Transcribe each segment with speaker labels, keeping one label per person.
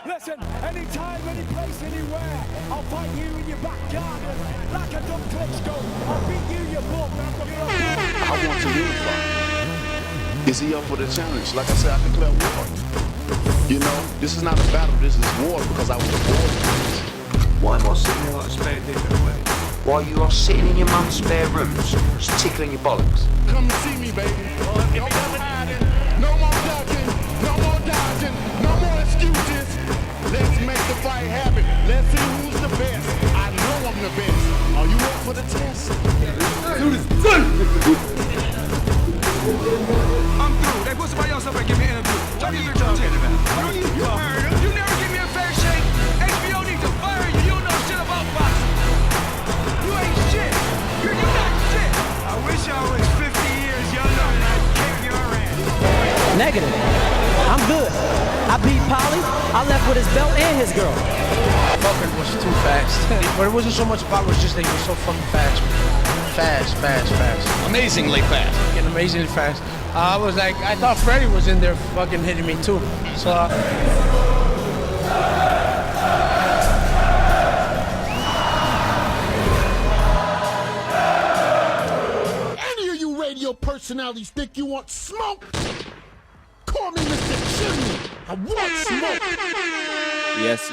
Speaker 1: Listen, anytime, any place, anywhere, I'll fight you in your back garden. Like a dumb Klitschko, I'll beat you, you bum.
Speaker 2: I want to unify. Is he up for the challenge? Like I said, I declare war. You know, this is not a battle, this is war because I was born.
Speaker 3: Why am I sitting there like a spare dick away? While you are sitting in your mum's spare rooms, just tickling your bollocks.
Speaker 2: Come see me, baby. No more hiding, no more ducking, no more dodging, no more excuses. Let's make the fight happen. Let's see who's the best. I know I'm the best. Are you up for the test?
Speaker 4: I'm through. They put somebody else up and give me an interview. What are you talking about? You never give me a fair shake. HBO needs to fire you. You don't know shit about boxing. You ain't shit. You're not shit. I wish I was 50 years younger and I'd kick your ass.
Speaker 5: Negative. I'm good. I beat Polly. I left with his belt and his girl.
Speaker 6: Fucker was too fast. But it wasn't so much about it, was just that he was so fucking fast. Fast.
Speaker 7: Amazingly fast.
Speaker 6: Fucking amazingly fast. I was like, I thought Freddie was in there fucking hitting me too. So.
Speaker 8: Any of you radio personalities think you want smoke? Call me Mr. Chimney. I want smoke.
Speaker 9: Yes.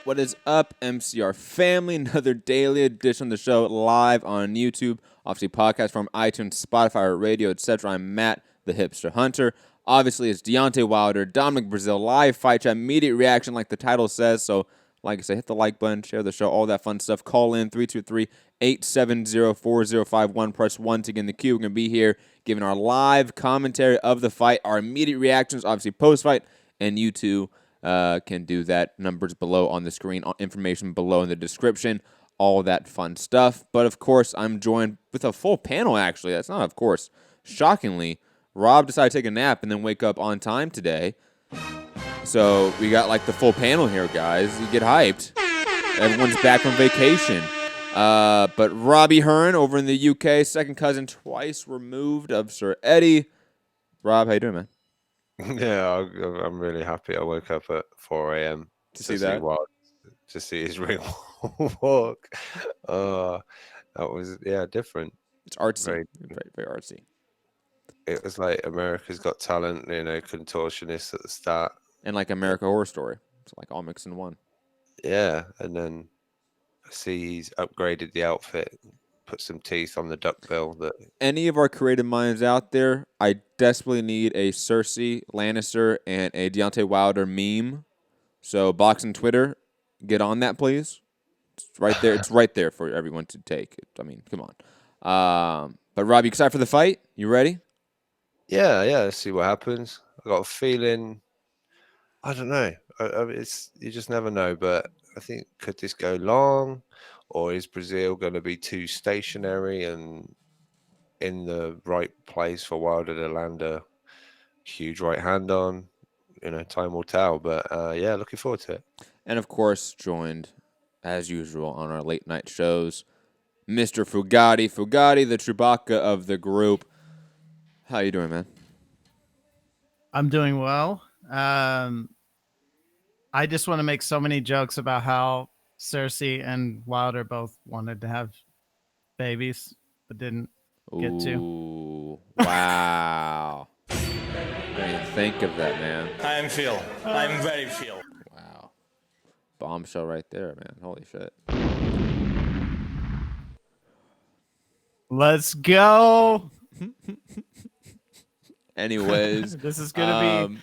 Speaker 9: What is up, MCR family? Another daily edition of the show live on YouTube. Obviously, podcast from iTunes, Spotify, radio, etc. I'm Matt, the Hipster Hunter. Obviously, it's Deontay Wilder, Dominic Breazeale, live fight chat, immediate reaction like the title says. So, like I said, hit the like button, share the show, all that fun stuff. Call in 323-870-4051. Press 1 to get in the queue. We're going to be here giving our live commentary of the fight, our immediate reactions, obviously post-fight, and you too can do that. Numbers below on the screen, information below in the description, all that fun stuff. But, of course, I'm joined with a full panel, actually. That's not, of course. Shockingly, Rob decided to take a nap and then wake up on time today. So we got like the full panel here, guys. You get hyped. Everyone's back from vacation. But Robbie Hearn over in the UK, second cousin twice removed of Sir Eddie. Rob, how you doing, man?
Speaker 10: Yeah, I'm really happy. I woke up at 4 a.m.
Speaker 9: to see that.
Speaker 10: To see his ring walk. That was different.
Speaker 9: It's artsy, very artsy.
Speaker 10: It was like America's Got Talent, contortionist at the start.
Speaker 9: And like American Horror Story. It's like all mixed in one.
Speaker 10: Yeah, and then I see he's upgraded the outfit, put some teeth on the duckbill.
Speaker 9: Any of our creative minds out there, I desperately need a Cersei Lannister and a Deontay Wilder meme. So boxing Twitter, get on that, please. It's right there. It's right there for everyone to take. I mean, come on. But Rob, you excited for the fight? You ready?
Speaker 10: Yeah. Let's see what happens. I got a feeling. I don't know. You just never know. But I think, could this go long, or is Breazeale going to be too stationary and in the right place for Wilder to land a huge right hand on? Time will tell. But looking forward to it.
Speaker 9: And of course, joined as usual on our late night shows, Mr. Fugatti, the Chewbacca of the group. How you doing, man?
Speaker 11: I'm doing well. I just want to make so many jokes about how Cersei and Wilder both wanted to have babies, but didn't get to.
Speaker 9: Ooh, wow. I didn't think of that, man.
Speaker 7: I'm very Phil.
Speaker 9: Wow. Bombshell right there, man. Holy shit.
Speaker 11: Let's go.
Speaker 9: Anyways.
Speaker 11: This is going to be...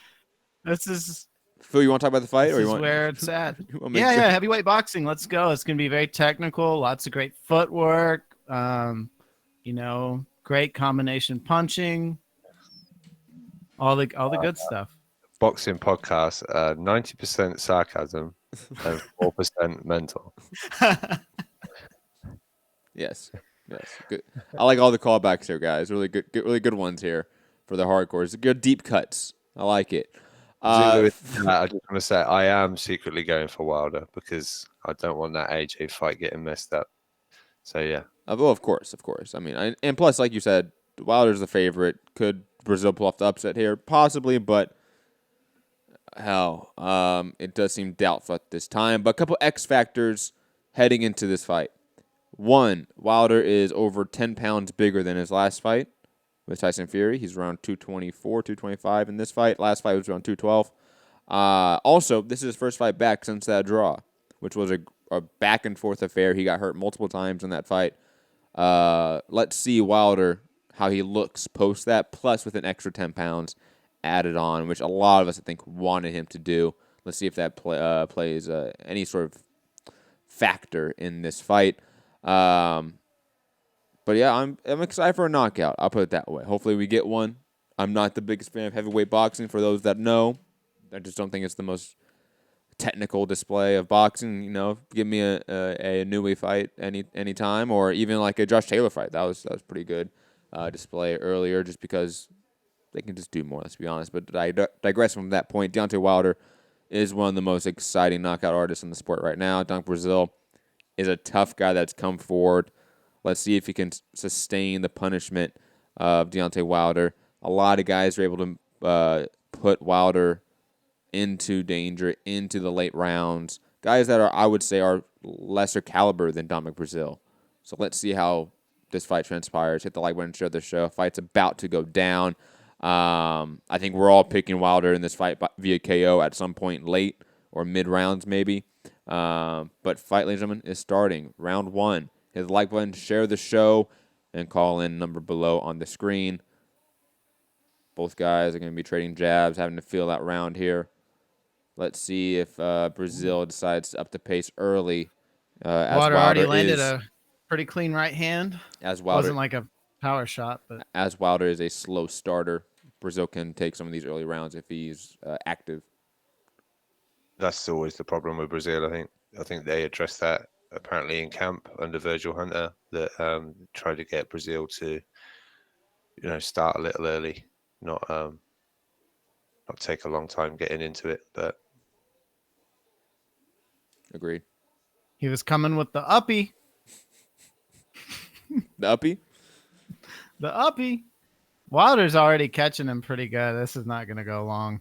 Speaker 11: This is...
Speaker 9: Phil, you want to talk about the fight?
Speaker 11: This is where it's at. Yeah, heavyweight boxing. Let's go. It's going to be very technical. Lots of great footwork. Great combination punching. All the good stuff.
Speaker 10: Boxing podcast, 90% sarcasm and 4% mental.
Speaker 9: Yes. Good. I like all the callbacks here, guys. Really good ones here for the hardcores. Good deep cuts. I like it.
Speaker 10: I just want to say I am secretly going for Wilder because I don't want that AJ fight getting messed up. So yeah.
Speaker 9: Well, of course. I mean, and plus, like you said, Wilder's the favorite. Could Breazeale pull off the upset here? Possibly, but hell, it does seem doubtful at this time. But a couple X factors heading into this fight. One, Wilder is over 10 pounds bigger than his last fight with Tyson Fury. He's around 224, 225 in this fight. Last fight was around 212. Also, this is his first fight back since that draw, which was a back and forth affair. He got hurt multiple times in that fight. Let's see Wilder, how he looks post that, plus with an extra 10 pounds added on, which a lot of us, I think, wanted him to do. Let's see if that plays any sort of factor in this fight. But yeah, I'm excited for a knockout. I'll put it that way. Hopefully we get one. I'm not the biggest fan of heavyweight boxing, for those that know. I just don't think it's the most technical display of boxing. You know, give me a Newey fight any time, or even like a Josh Taylor fight. That was pretty good display earlier, just because they can just do more. Let's be honest. But I digress from that point. Deontay Wilder is one of the most exciting knockout artists in the sport right now. Dominic Breazeale is a tough guy that's come forward. Let's see if he can sustain the punishment of Deontay Wilder. A lot of guys are able to put Wilder into danger, into the late rounds. Guys that I would say are lesser caliber than Dominic Breazeale. So let's see how this fight transpires. Hit the like button, share the show. Fight's about to go down. I think we're all picking Wilder in this fight via KO at some point late or mid rounds maybe. But fight, ladies and gentlemen, is starting. Round 1. Hit the like button, share the show, and call in number below on the screen. Both guys are going to be trading jabs, having to feel that round here. Let's see if Breazeale decides to up the pace early. As
Speaker 11: Wilder already
Speaker 9: Wilder
Speaker 11: landed a pretty clean right hand.
Speaker 9: As Wilder
Speaker 11: wasn't like a power shot, but
Speaker 9: as Wilder is a slow starter, Breazeale can take some of these early rounds if he's active.
Speaker 10: That's always the problem with Breazeale. I think they addressed that apparently in camp under Virgil Hunter, that tried to get Breazeale to, start a little early, not take a long time getting into it. But
Speaker 9: agreed.
Speaker 11: He was coming with the uppie.
Speaker 9: The uppie?
Speaker 11: The uppie. Wilder's already catching him pretty good. This is not going to go long.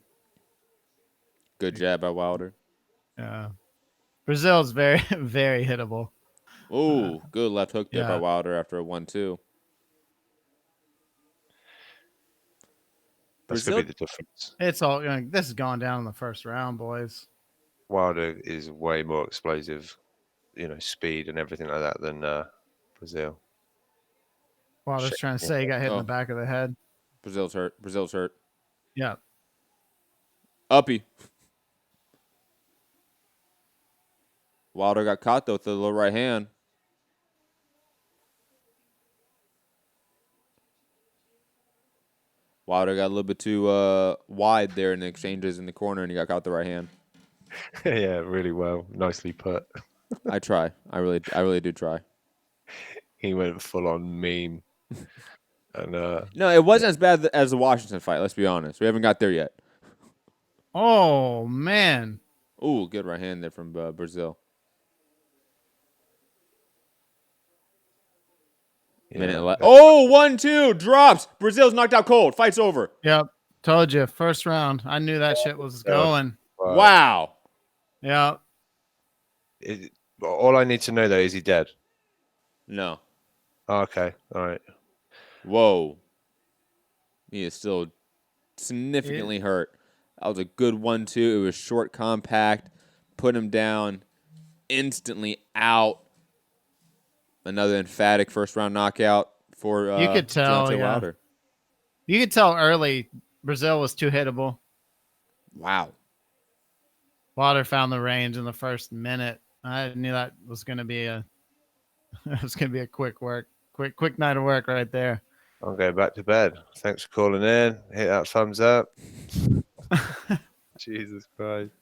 Speaker 9: Good jab by Wilder.
Speaker 11: Yeah. Breazeale's very, very hittable.
Speaker 9: Oh, good left hook there by
Speaker 11: yeah.
Speaker 9: Wilder after a 1-2.
Speaker 10: That's going to be the difference.
Speaker 11: It's all. This is going down in the first round, boys.
Speaker 10: Wilder is way more explosive, speed and everything like that than Breazeale.
Speaker 11: Wilder's trying to say he got hit in the back of the head.
Speaker 9: Breazeale's hurt.
Speaker 11: Yeah.
Speaker 9: Uppie. Wilder got caught, though, with the low right hand. Wilder got a little bit too wide there in the exchanges in the corner, and he got caught with the right hand.
Speaker 10: Yeah, really well. Nicely put.
Speaker 9: I try. I really do try.
Speaker 10: He went full on meme. And
Speaker 9: no, it wasn't as bad as the Washington fight, let's be honest. We haven't got there yet.
Speaker 11: Oh, man.
Speaker 9: Ooh, good right hand there from Breazeale. Minute left. Oh, 1-2. Drops. Breazeale's knocked out cold. Fight's over.
Speaker 11: Yep. Told you. First round. I knew that shit was going.
Speaker 9: Wow.
Speaker 11: Yeah.
Speaker 10: All I need to know, though, is he dead?
Speaker 9: No.
Speaker 10: Oh, okay. All right.
Speaker 9: Whoa. He is still significantly hurt. That was a good 1-2. It was short, compact. Put him down. Instantly out. Another emphatic first-round knockout for
Speaker 11: you could tell,
Speaker 9: Deontay Wilder.
Speaker 11: You could tell early Breazeale was too hittable.
Speaker 9: Wow.
Speaker 11: Wilder found the range in the first minute. I knew that was going to be a quick night of work right there.
Speaker 10: I'll go back to bed. Thanks for calling in. Hit that thumbs up. Jesus Christ.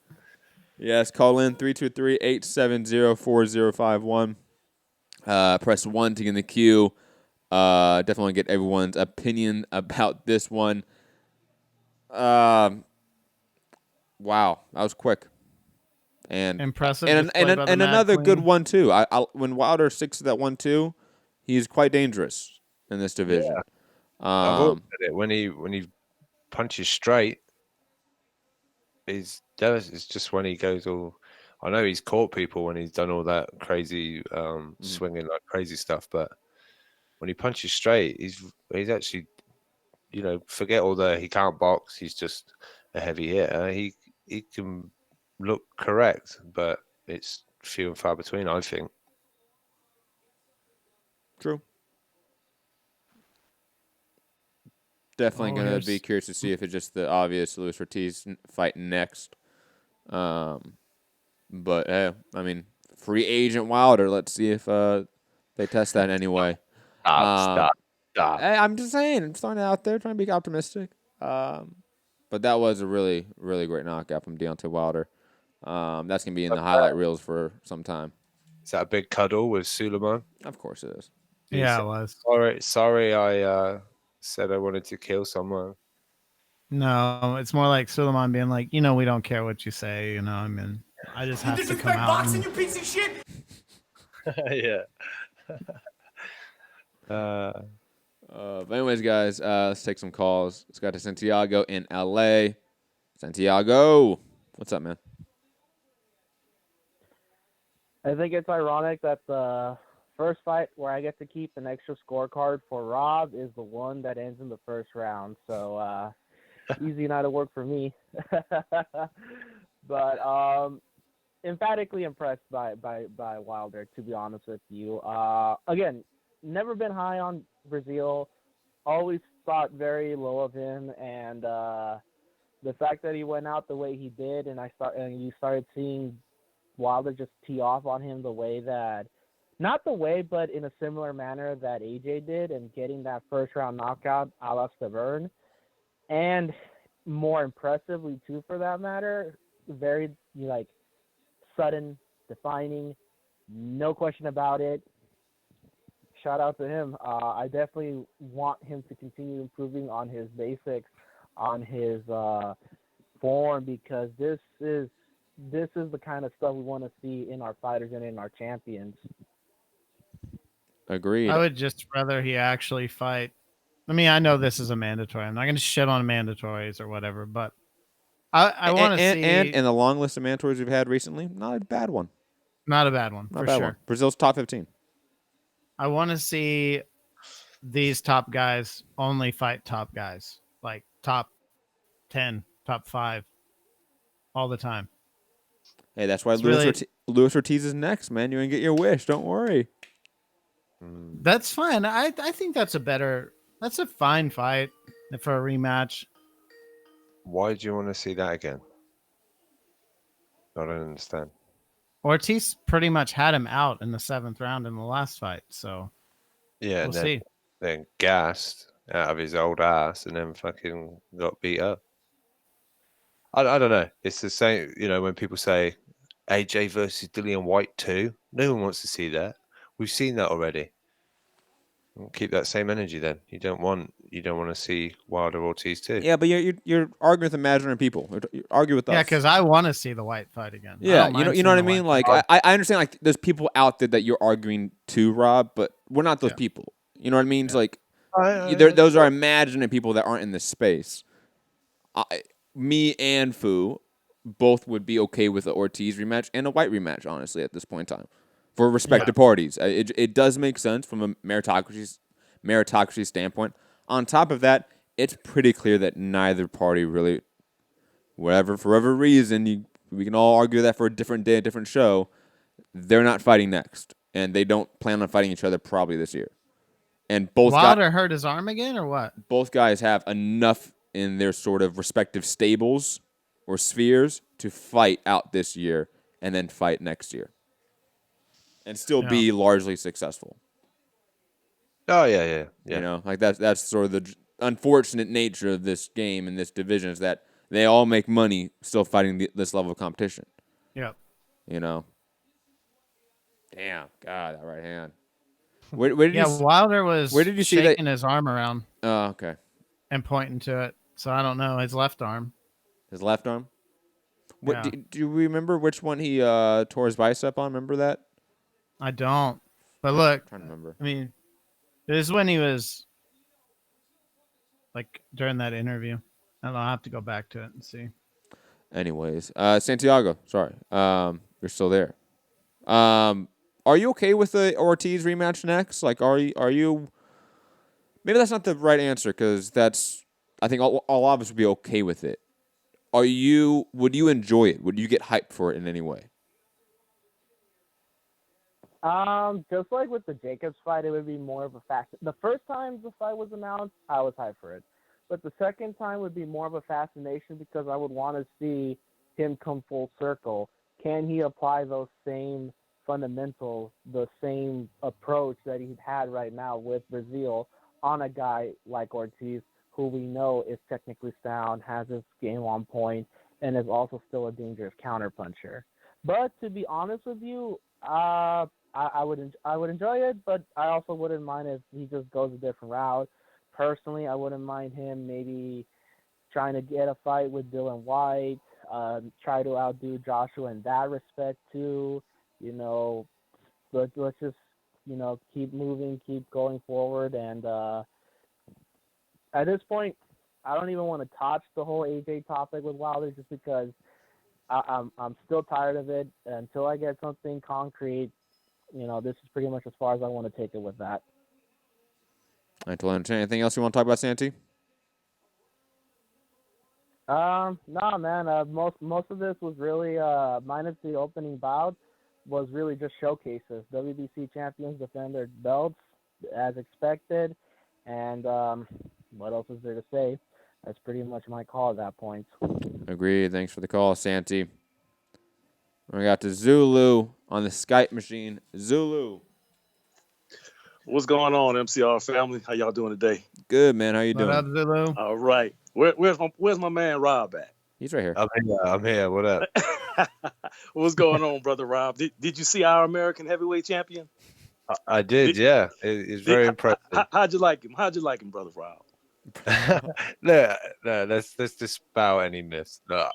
Speaker 9: Yes, call in 323-870-4051. Press 1 to get in the queue. Definitely want to get everyone's opinion about this one. Wow, that was quick. And
Speaker 11: impressive.
Speaker 9: And another good one, too. When Wilder sticks to that 1-2, he's quite dangerous in this division.
Speaker 10: Yeah. I've always said it. When he punches straight, It's just when he goes all. I know he's caught people when he's done all that crazy swinging like crazy stuff, but when he punches straight, he's actually, forget all the he can't box. He's just a heavy hitter. He can look correct, but it's few and far between, I think.
Speaker 9: True. Definitely going to be curious to see if it's just the obvious Luis Ortiz fight next. But hey, I mean, free agent Wilder. Let's see if they test that anyway.
Speaker 10: Stop.
Speaker 9: Hey, I'm just saying. I'm throwing it out there, trying to be optimistic. But that was a really, really great knockout from Deontay Wilder. That's going to be in the highlight reels for some time.
Speaker 10: Is that a big cuddle with Suleiman?
Speaker 9: Of course it is.
Speaker 11: Yeah, it was.
Speaker 10: Sorry, I said I wanted to kill someone.
Speaker 11: No, it's more like Suleiman being like, we don't care what you say. I mean, I just have to come out.
Speaker 1: Boxing, you piece of shit.
Speaker 10: Yeah.
Speaker 9: But anyways, guys, let's take some calls. Let's go to Santiago in LA. Santiago, what's up, man?
Speaker 12: I think it's ironic that the first fight where I get to keep an extra scorecard for Rob is the one that ends in the first round. So easy night of work for me. But emphatically impressed by Wilder, to be honest with you. Again, never been high on Breazeale. Always thought very low of him, and the fact that he went out the way he did, and you started seeing Wilder just tee off on him the way that, not the way, but in a similar manner that AJ did, and getting that first round knockout a la Stavern, and more impressively too, for that matter, very sudden, defining, no question about it. Shout out to him. I definitely want him to continue improving on his basics, on his form, because this is the kind of stuff we want to see in our fighters and in our champions.
Speaker 9: Agreed.
Speaker 11: I would just rather he actually fight. I mean, I know this is a mandatory. I'm not going to shit on mandatories or whatever, but I want to see.
Speaker 9: And in the long list of mandatories we've had recently, not a bad one.
Speaker 11: Not a bad one, for sure.
Speaker 9: Brazil's top 15.
Speaker 11: I want to see these top guys only fight top guys, like top 10, top 5, all the time.
Speaker 9: Hey, that's why Luis Ortiz is next, man. You're going to get your wish. Don't worry.
Speaker 11: That's fine. I think that's a fine fight for a rematch.
Speaker 10: Why do you want to see that again? I don't understand.
Speaker 11: Ortiz pretty much had him out in the 7th round in the last fight, so
Speaker 10: yeah,
Speaker 11: we'll see.
Speaker 10: Then gassed out of his old ass, and then fucking got beat up. I don't know. It's the same, when people say AJ versus Dillian White 2. No one wants to see that. We've seen that already. Keep that same energy then. You don't want to see Wilder Ortiz 2.
Speaker 9: Yeah, but you're arguing with imaginary people. You argue with us.
Speaker 11: Yeah, because I want to see the White fight again.
Speaker 9: Yeah, you know what I mean. Like I understand. Like there's people out there that you're arguing to, Rob, but we're not those people. You know what I mean? Yeah. It's like those are imaginary people that aren't in this space. Me and Fu both would be okay with the Ortiz rematch and a White rematch, honestly, at this point in time, for respective parties. It does make sense from a meritocracy standpoint. On top of that, it's pretty clear that neither party really, for whatever reason, we can all argue that for a different day, a different show, they're not fighting next, and they don't plan on fighting each other probably this year. And both
Speaker 11: Wilder hurt his arm again, or what?
Speaker 9: Both guys have enough in their sort of respective stables or spheres to fight out this year and then fight next year and still be largely successful.
Speaker 10: Oh, yeah.
Speaker 9: Like that's sort of the unfortunate nature of this game and this division, is that they all make money still fighting this level of competition.
Speaker 11: Yep.
Speaker 9: Damn, God, that right hand. Where did
Speaker 11: Wilder was
Speaker 9: where did you see
Speaker 11: shaking his arm around.
Speaker 9: Oh, okay.
Speaker 11: And pointing to it. So I don't know, his left arm.
Speaker 9: His left arm? What, do you remember which one he tore his bicep on? Remember that?
Speaker 11: I don't. But look,
Speaker 9: I'm trying to remember.
Speaker 11: I mean, this is when he was like during that interview. I don't know, I'll have to go back to it and see.
Speaker 9: Anyways, Santiago, sorry, you're still there. Are you okay with the Ortiz rematch next? Like, are you? Maybe that's not the right answer because I think all of us would be okay with it. Would you enjoy it? Would you get hyped for it in any way?
Speaker 12: Just like with the Jacobs fight, it would be more of a fact. The first time the fight was announced, I was hyped for it. But the second time would be more of a fascination because I would want to see him come full circle. Can he apply those same fundamentals, the same approach that he's had right now with Breazeale on a guy like Ortiz, who we know is technically sound, has his game on point, and is also still a dangerous counterpuncher. But to be honest with you, I would enjoy it, but I also wouldn't mind if he just goes a different route. Personally, I wouldn't mind him maybe trying to get a fight with Dylan White, try to outdo Joshua in that respect too. Let's just keep moving, keep going forward, and at this point, I don't even want to touch the whole AJ topic with Wilder just because I'm still tired of it. Until I get something concrete, this is pretty much as far as I want to take it with that.
Speaker 9: I totally understand. Anything else you want to talk about, Santi?
Speaker 12: No, man. Most of this was really minus the opening bout was really just showcases. WBC champions defend their belts as expected, and what else is there to say? That's pretty much my call at that point.
Speaker 9: Agreed. Thanks for the call, Santi. We got to Zulu on the Skype machine. Zulu.
Speaker 13: What's going on, MCR family? How y'all doing today?
Speaker 9: Good, man. How you doing?
Speaker 11: What up, Zulu?
Speaker 13: All right. Where's my man Rob at?
Speaker 9: He's right here.
Speaker 10: I'm here. What up?
Speaker 13: What's going on, brother Rob? Did you see our American heavyweight champion?
Speaker 10: I did, yeah. It's very impressive.
Speaker 13: How'd you like him? How'd you like him, brother Rob?
Speaker 10: No, let's dispel any myths. No.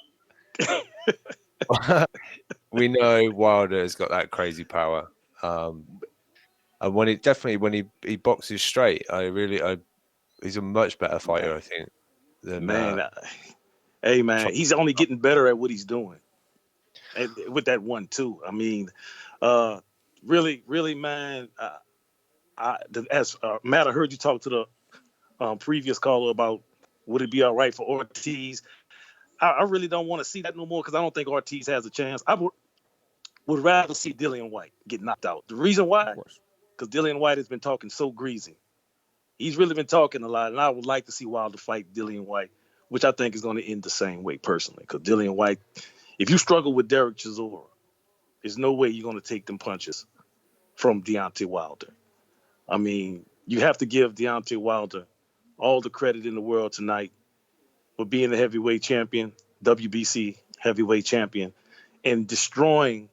Speaker 10: We know Wilder has got that crazy power. And when he boxes straight, he's a much better fighter, I think.
Speaker 13: Hey man, he's only getting better at what he's doing. And with that 1-2, I mean, really, man. As Matt, I heard you talk to the previous caller about would it be all right for Ortiz. I really don't want to see that no more because I don't think Ortiz has a chance. I would rather see Dillian White get knocked out. The reason why, because Dillian White has been talking so greasy. He's really been talking a lot, and I would like to see Wilder fight Dillian White, which I think is going to end the same way personally. Because Dillian White, if you struggle with Derek Chisora, there's no way you're going to take them punches from Deontay Wilder. I mean, you have to give Deontay Wilder all the credit in the world tonight for being the heavyweight champion, WBC heavyweight champion, and destroying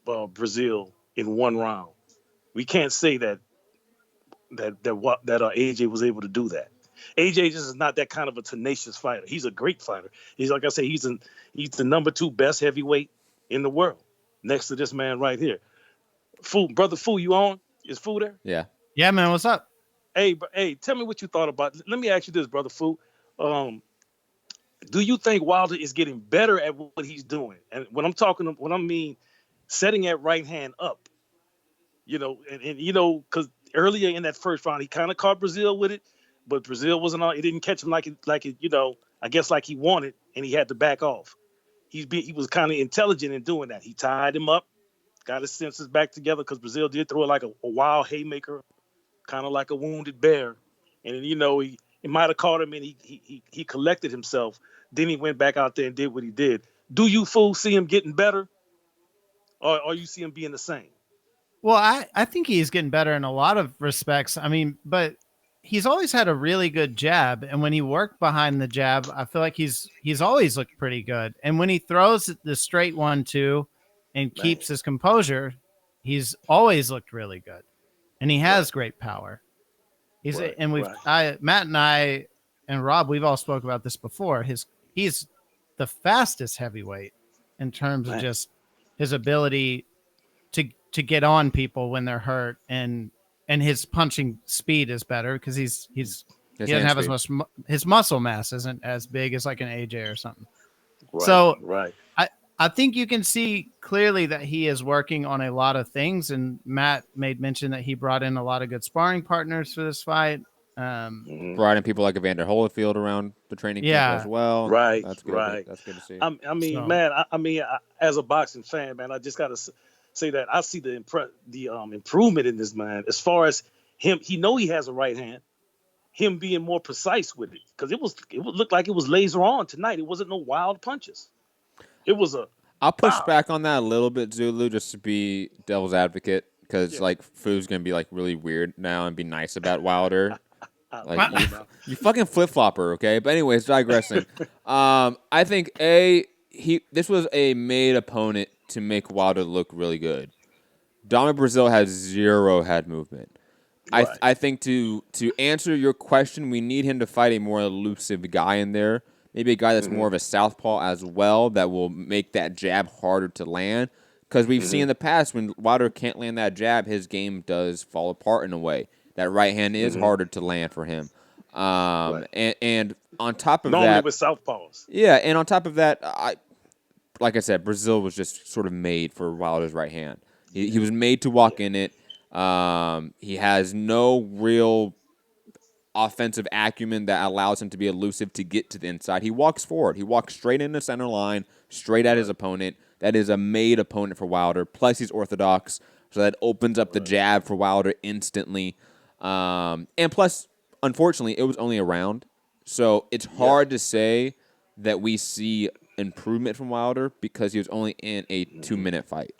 Speaker 13: Breazeale in one round. We can't say that AJ was able to do that. AJ just is not that kind of a tenacious fighter. He's a great fighter. He's like I say, he's the number 2 best heavyweight in the world, next to this man right here. Brother Fu, you on? Is Fu there?
Speaker 9: Yeah.
Speaker 11: Yeah, man. What's up? Hey,
Speaker 13: tell me what you thought about. Let me ask you this, brother Fu. Do you think Wilder is getting better at what he's doing? And when I mean setting that right hand up, because earlier in that first round he kind of caught Breazeale with it, but Breazeale wasn't on. It didn't catch him like it, I guess like he wanted, and he had to back off. He was kind of intelligent in doing that. He tied him up, got his senses back together because Breazeale did throw like a wild haymaker, kind of like a wounded bear, and then, he might have caught him and he collected himself. Then he went back out there and did what he did. Do you see him getting better, or you see him being the same?
Speaker 11: Well, I think he's getting better in a lot of respects. I mean, but he's always had a really good jab, and when he worked behind the jab, I feel like he's always looked pretty good. And when he throws the straight 1-2 and keeps his composure, he's always looked really good, and he has great power. Matt and I and Rob, we've all spoke about this before. He's the fastest heavyweight in terms of just his ability to get on people when they're hurt, and his punching speed is better because he doesn't have as much. His muscle mass isn't as big as like an AJ or something. So
Speaker 13: right.
Speaker 11: I think you can see clearly that he is working on a lot of things, and Matt made mention that he brought in a lot of good sparring partners for this fight.
Speaker 9: Brought in people like Evander Holyfield around the training camp as well.
Speaker 13: Right,
Speaker 9: That's good.
Speaker 13: right.
Speaker 9: That's good to see.
Speaker 13: I mean,
Speaker 11: So-
Speaker 13: man. As a boxing fan, man, I just gotta say that I see the improvement in this man as far as him. He has a right hand. Him being more precise with it, because it looked like it was laser on tonight. It wasn't no wild punches. It was a.
Speaker 9: I'll push back on that a little bit, Zulu, just to be devil's advocate, because like Fu's gonna be like really weird now and be nice about Wilder. Like you fucking flip flopper, okay? But anyways, digressing. I think this was a made opponent to make Wilder look really good. Dominic Breazeale has zero head movement. Right. I think to answer your question, we need him to fight a more elusive guy in there. Maybe a guy that's more of a southpaw as well, that will make that jab harder to land. Because we've seen in the past when Wilder can't land that jab, his game does fall apart in a way. That right hand is harder to land for him. And on top of
Speaker 13: normally
Speaker 9: that,
Speaker 13: with southpaws.
Speaker 9: Yeah, and on top of that, like I said, Breazeale was just sort of made for Wilder's right hand. He was made to walk in it. He has no real offensive acumen that allows him to be elusive to get to the inside. He walks forward. He walks straight in the center line, straight at his opponent. That is a made opponent for Wilder. Plus, he's orthodox, so that opens up the jab for Wilder instantly. And plus, unfortunately, it was only a round, so it's hard to say that we see improvement from Wilder because he was only in a 2-minute fight.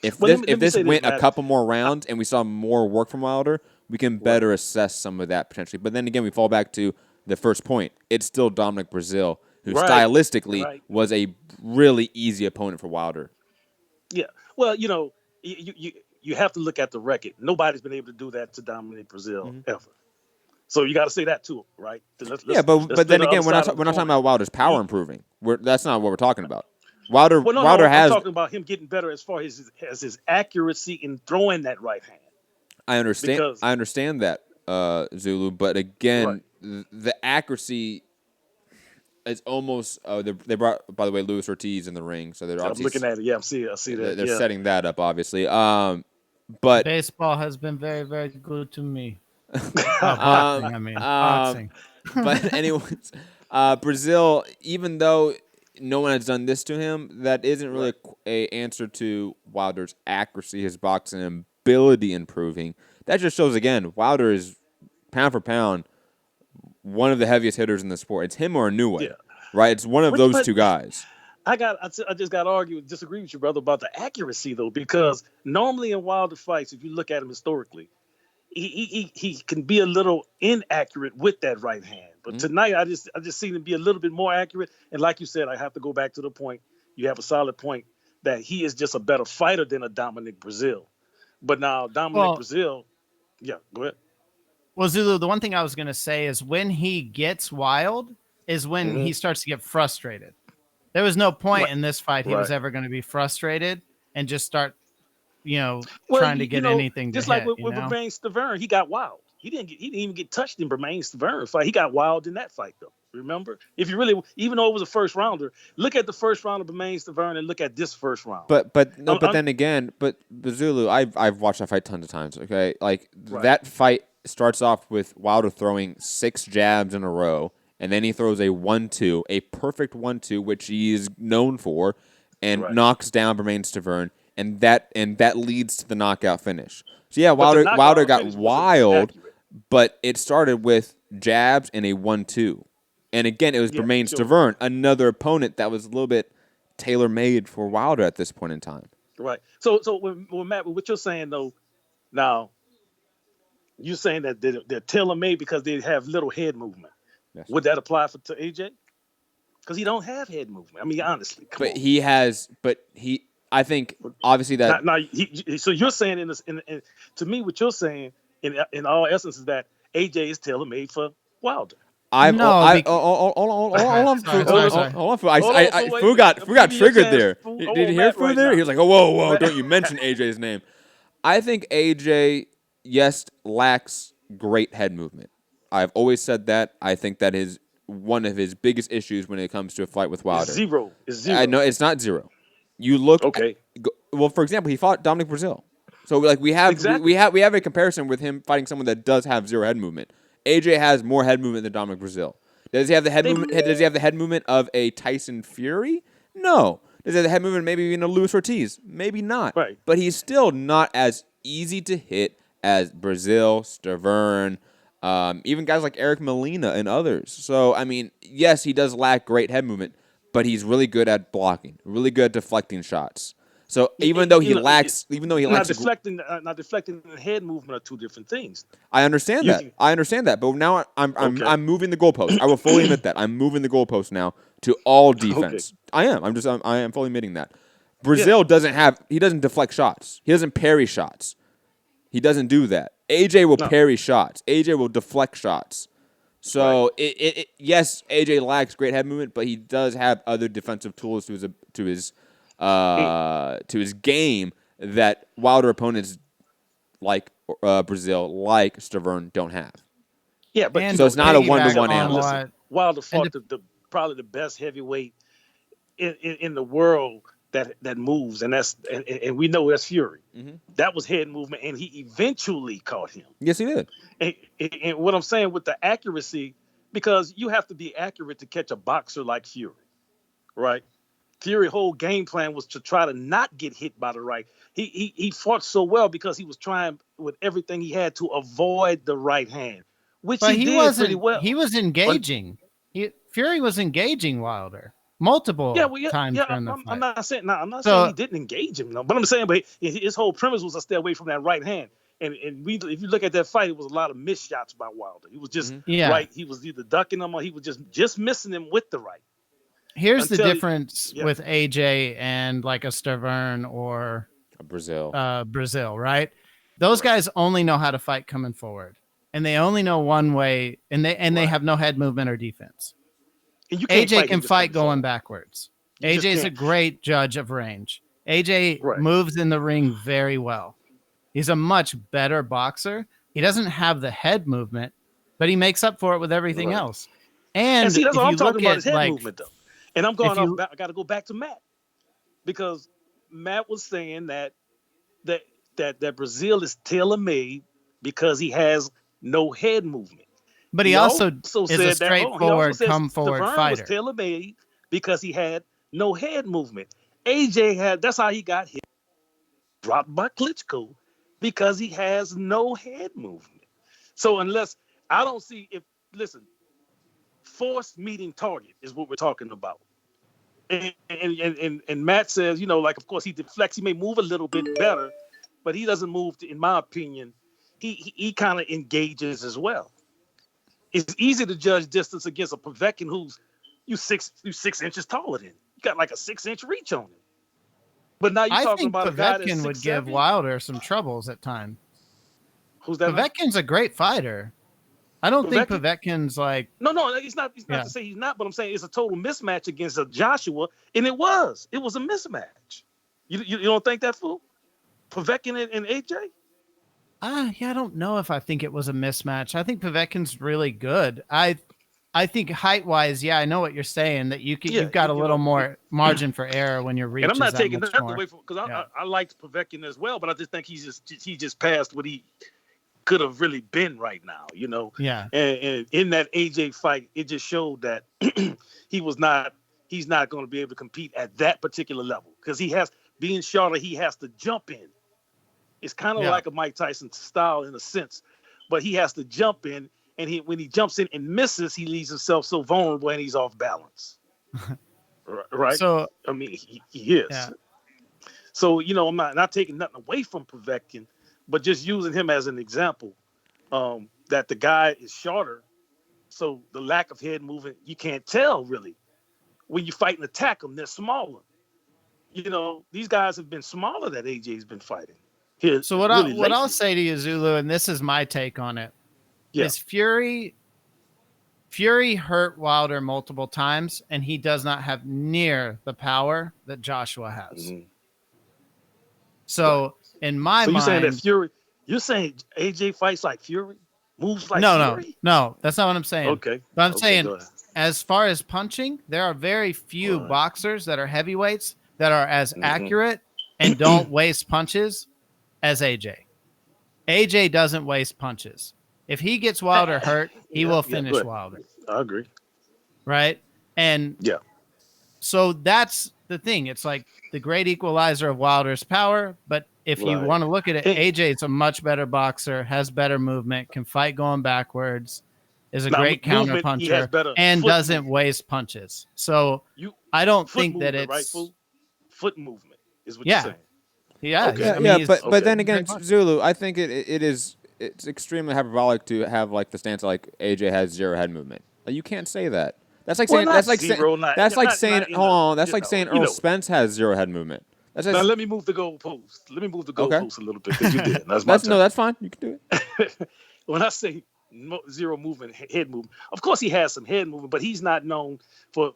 Speaker 9: If this went a couple more rounds and we saw more work from Wilder, we can better assess some of that potentially. But then again, we fall back to the first point. It's still Dominic Breazeale, who stylistically was a really easy opponent for Wilder.
Speaker 13: Yeah. Well, you have to look at the record. Nobody's been able to do that to Dominic Breazeale ever. So you got to say that too, right? Let's
Speaker 9: but then again, we're not talking about Wilder's power improving. That's not what we're talking about. Wilder has.
Speaker 13: I'm talking about him getting better as far as his accuracy in throwing that right hand.
Speaker 9: I understand that, Zulu. But again, the accuracy is almost. They brought, by the way, Luis Ortiz in the ring, so they're obviously.
Speaker 13: I'm looking at it. Yeah, I see that.
Speaker 9: They're setting that up, obviously. But
Speaker 11: baseball has been very, very good to me. Boxing.
Speaker 9: But anyways, Breazeale, even though no one has done this to him, that isn't really a answer to Wilder's accuracy, his boxing ability improving. That just shows, again, Wilder is, pound for pound, one of the heaviest hitters in the sport. It's him or Inoue, right? It's one of those two guys.
Speaker 13: I just got to disagree with you, brother, about the accuracy, though, because normally in Wilder fights, if you look at him historically, he can be a little inaccurate with that right hand. But tonight, I just seen him be a little bit more accurate. And like you said, I have to go back to the point. You have a solid point that he is just a better fighter than a Dominic Breazeale. But now Dominic Breazeale, go ahead.
Speaker 11: Well, Zulu, the one thing I was going to say is when he gets wild is when he starts to get frustrated. There was no point in this fight he was ever going to be frustrated and just start, trying to get anything to
Speaker 13: just
Speaker 11: hit,
Speaker 13: like with Bermane Stiverne, he got wild. He didn't even get touched in Bermane Stiverne fight. He got wild in that fight, though. Remember, if you really, even though it was a first rounder, look at the first round of Bermane Stiverne and look at this first round.
Speaker 9: But then again, Zulu, I've watched that fight tons of times. Okay, like that fight starts off with Wilder throwing 6 jabs in a row, and then he throws a 1-2, a perfect 1-2, which he is known for, and knocks down Bermane Stiverne, and that leads to the knockout finish. So yeah, Wilder got wild, but it started with jabs and a 1-2. And again, it was Bermane Stiverne, another opponent that was a little bit tailor-made for Wilder at this point in time.
Speaker 13: Right. So when Matt, what you're saying, though, now, you're saying that they're tailor-made because they have little head movement. Yes. Would that apply to AJ? Because he don't have head movement. I mean, honestly.
Speaker 9: I think, obviously that...
Speaker 13: So you're saying, to me, what you're saying, in all essence, is that AJ is tailor-made for Wilder.
Speaker 9: Hold on, Fu got triggered there. Did you hear Fu there? He was like, "Oh, whoa! Don't you mention AJ's name?" I think AJ, yes, lacks great head movement. I've always said that. I think that his one of his biggest issues when it comes to a fight with Wilder.
Speaker 13: It's zero.
Speaker 9: I know it's not zero. You look
Speaker 13: okay.
Speaker 9: Well, for example, he fought Dominic Breazeale. So like we have a comparison with him fighting someone that does have zero head movement. AJ has more head movement than Dominic Breazeale. Does he have the head movement? Does he have the head movement of a Tyson Fury? No. Does he have the head movement maybe even a Luis Ortiz? Maybe not.
Speaker 13: Right.
Speaker 9: But he's still not as easy to hit as Breazeale, Stavern, even guys like Eric Molina and others. So I mean, yes, he does lack great head movement, but he's really good at blocking, really good at deflecting shots. So even though he lacks
Speaker 13: not deflecting and head movement are two different things.
Speaker 9: I understand that. But now I'm moving the goalpost. I will fully admit that I'm moving the goalpost now to all defense. Okay. I am fully admitting that. Breazeale doesn't deflect shots. He doesn't parry shots. He doesn't do that. AJ will parry shots. AJ will deflect shots. So yes, AJ lacks great head movement, but he does have other defensive tools to his game that Wilder opponents like Breazeale, like Stavern, don't have.
Speaker 13: Yeah, but
Speaker 9: so it's not a one-to-one
Speaker 13: analysis. Wilder fought probably the best heavyweight in the world that moves, and we know that's Fury. Mm-hmm. That was head movement, and he eventually caught him.
Speaker 9: Yes, he did.
Speaker 13: And what I'm saying with the accuracy, because you have to be accurate to catch a boxer like Fury, right? Fury's whole game plan was to try to not get hit by the right. He fought so well because he was trying with everything he had to avoid the right hand, which he did pretty well.
Speaker 11: He was engaging. Fury was engaging Wilder multiple times during the fight.
Speaker 13: I'm not saying saying he didn't engage him, no, but I'm saying, but his whole premise was to stay away from that right hand. And if you look at that fight, it was a lot of missed shots by Wilder. He was just right. He was either ducking him or he was just missing him with the right.
Speaker 11: Here's the difference with AJ and like a Stavern or
Speaker 9: a Breazeale.
Speaker 11: Breazeale, right? Those guys only know how to fight coming forward, and they only know one way, and they have no head movement or defense. AJ can fight going backwards. AJ's a great judge of range. AJ moves in the ring very well. He's a much better boxer. He doesn't have the head movement, but he makes up for it with everything else. And
Speaker 13: see, that's what I'm talking about, his head movement, though. And I got to go back to Matt, because Matt was saying that Breazeale is tailor-made because he has no head movement.
Speaker 11: But he also is a straightforward, come-forward fighter.
Speaker 13: Was tailor-made because he had no head movement. AJ that's how he got hit, dropped by Klitschko, because he has no head movement. So I don't see force meeting target is what we're talking about. And Matt says, of course he deflects, he may move a little bit better, but he doesn't move, in my opinion, he kind of engages as well. It's easy to judge distance against a Povetkin who's you 6 inches taller than. You got like a 6-inch reach on him. But now you're talking about a guy that's 6'7".
Speaker 11: Povetkin would give Wilder some troubles at times.
Speaker 13: Who's that?
Speaker 11: Povetkin's a great fighter. I don't think Povetkin's like...
Speaker 13: No, he's not. He's not to say he's not, but I'm saying it's a total mismatch against a Joshua, and it was a mismatch. You don't think that, fool? Povetkin and AJ?
Speaker 11: I don't know if I think it was a mismatch. I think Povetkin's really good. I think height-wise, I know what you're saying, that you've got a little more margin for error when you're reaching.
Speaker 13: And I'm not taking nothing away from, because I liked Povetkin as well, but I just think he just passed what he could have really been right now,
Speaker 11: Yeah.
Speaker 13: And in that AJ fight, it just showed that he's not going to be able to compete at that particular level, because being shorter, he has to jump in. It's kind of like a Mike Tyson style in a sense, but he has to jump in, and when he jumps in and misses, he leaves himself so vulnerable and he's off balance. Right? So I mean, he is. Yeah. So I'm not taking nothing away from Povetkin, but just using him as an example, that the guy is shorter, so the lack of head movement, you can't tell really. When you fight and attack them, they're smaller. These guys have been smaller that AJ's been fighting.
Speaker 11: So what I'll say to you, Zulu, and this is my take on it, is Fury hurt Wilder multiple times, and he does not have near the power that Joshua has. Mm-hmm. So in my mind,
Speaker 13: you're saying AJ fights like Fury, moves like
Speaker 11: Fury? No, that's not what I'm saying.
Speaker 13: Okay.
Speaker 11: But I'm saying as far as punching, there are very few boxers that are heavyweights that are as accurate and don't waste punches as AJ. AJ doesn't waste punches. If he gets Wilder hurt, he will finish Wilder.
Speaker 13: I agree.
Speaker 11: Right? And
Speaker 13: Yeah.
Speaker 11: so that's the thing. It's like the great equalizer of Wilder's power. But if you want to look at it, AJ is a much better boxer, has better movement, can fight going backwards, is a great counter puncher, and doesn't waste punches. So I don't think that it's
Speaker 13: right, foot movement is what you're saying.
Speaker 11: Yeah,
Speaker 13: okay.
Speaker 11: I mean,
Speaker 9: but then again, Zulu, I think it's extremely hyperbolic to have like the stance like AJ has zero head movement. Like, you can't say that. That's like saying saying Earl Spence has zero head movement.
Speaker 13: Now let me move the goalpost. Let me move the goalpost a little bit because you did.
Speaker 9: That's fine. You can do
Speaker 13: it. When I say zero movement, head movement, of course he has some head movement, but he's not known for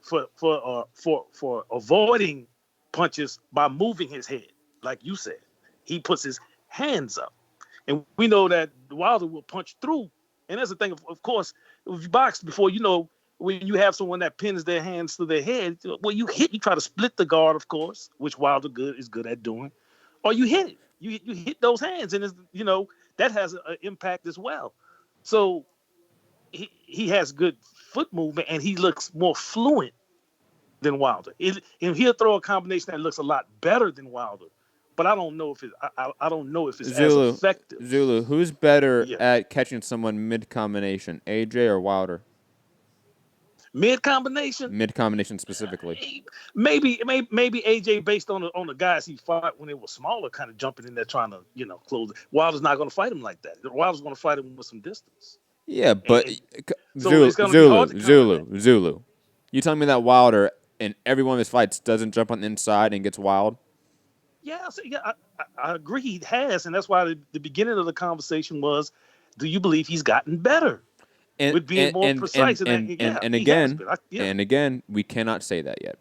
Speaker 13: avoiding punches by moving his head. Like you said, he puts his hands up, and we know that Wilder will punch through. And that's the thing. Of course, if you box before, you know, when you have someone that pins their hands to their head, well, you try to split the guard, of course, which Wilder is good at doing, or you hit it. You hit those hands, and that has an impact as well. So he has good foot movement, and he looks more fluent than Wilder. And he'll throw a combination that looks a lot better than Wilder. But I don't know if it's
Speaker 9: Zulu,
Speaker 13: as effective.
Speaker 9: Zulu, who's better at catching someone mid combination, AJ or Wilder?
Speaker 13: Mid combination.
Speaker 9: Mid combination specifically.
Speaker 13: Maybe AJ based on the guys he fought when they were smaller, kind of jumping in there trying to close. Wilder's not going to fight him like that. Wilder's going to fight him with some distance.
Speaker 9: Yeah, but Zulu. You telling me that Wilder in every one of his fights doesn't jump on the inside and gets wild?
Speaker 13: Yeah, I agree he has, and that's why the beginning of the conversation was, do you believe he's gotten better? With being more precise. And
Speaker 9: again, we cannot say that yet.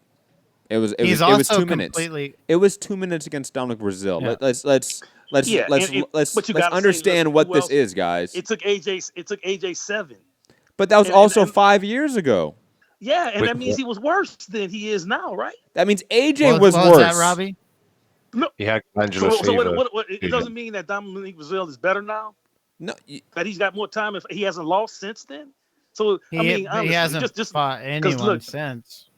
Speaker 9: It was 2 minutes. It was 2 minutes against Dominic Breazeale.
Speaker 13: Yeah.
Speaker 9: Let's understand what this is, guys.
Speaker 13: It took AJ 7.
Speaker 9: But that was also 5 years ago.
Speaker 13: Yeah, and that means he was worse than he is now, right?
Speaker 9: That means AJ was worse.
Speaker 11: That, Robbie?
Speaker 13: No.
Speaker 10: He had Angela
Speaker 13: so what, it doesn't mean that Dominic Breazeale is better now?
Speaker 9: No.
Speaker 13: That he's got more time if he hasn't lost since then? So, honestly,
Speaker 11: he hasn't fought anyone since.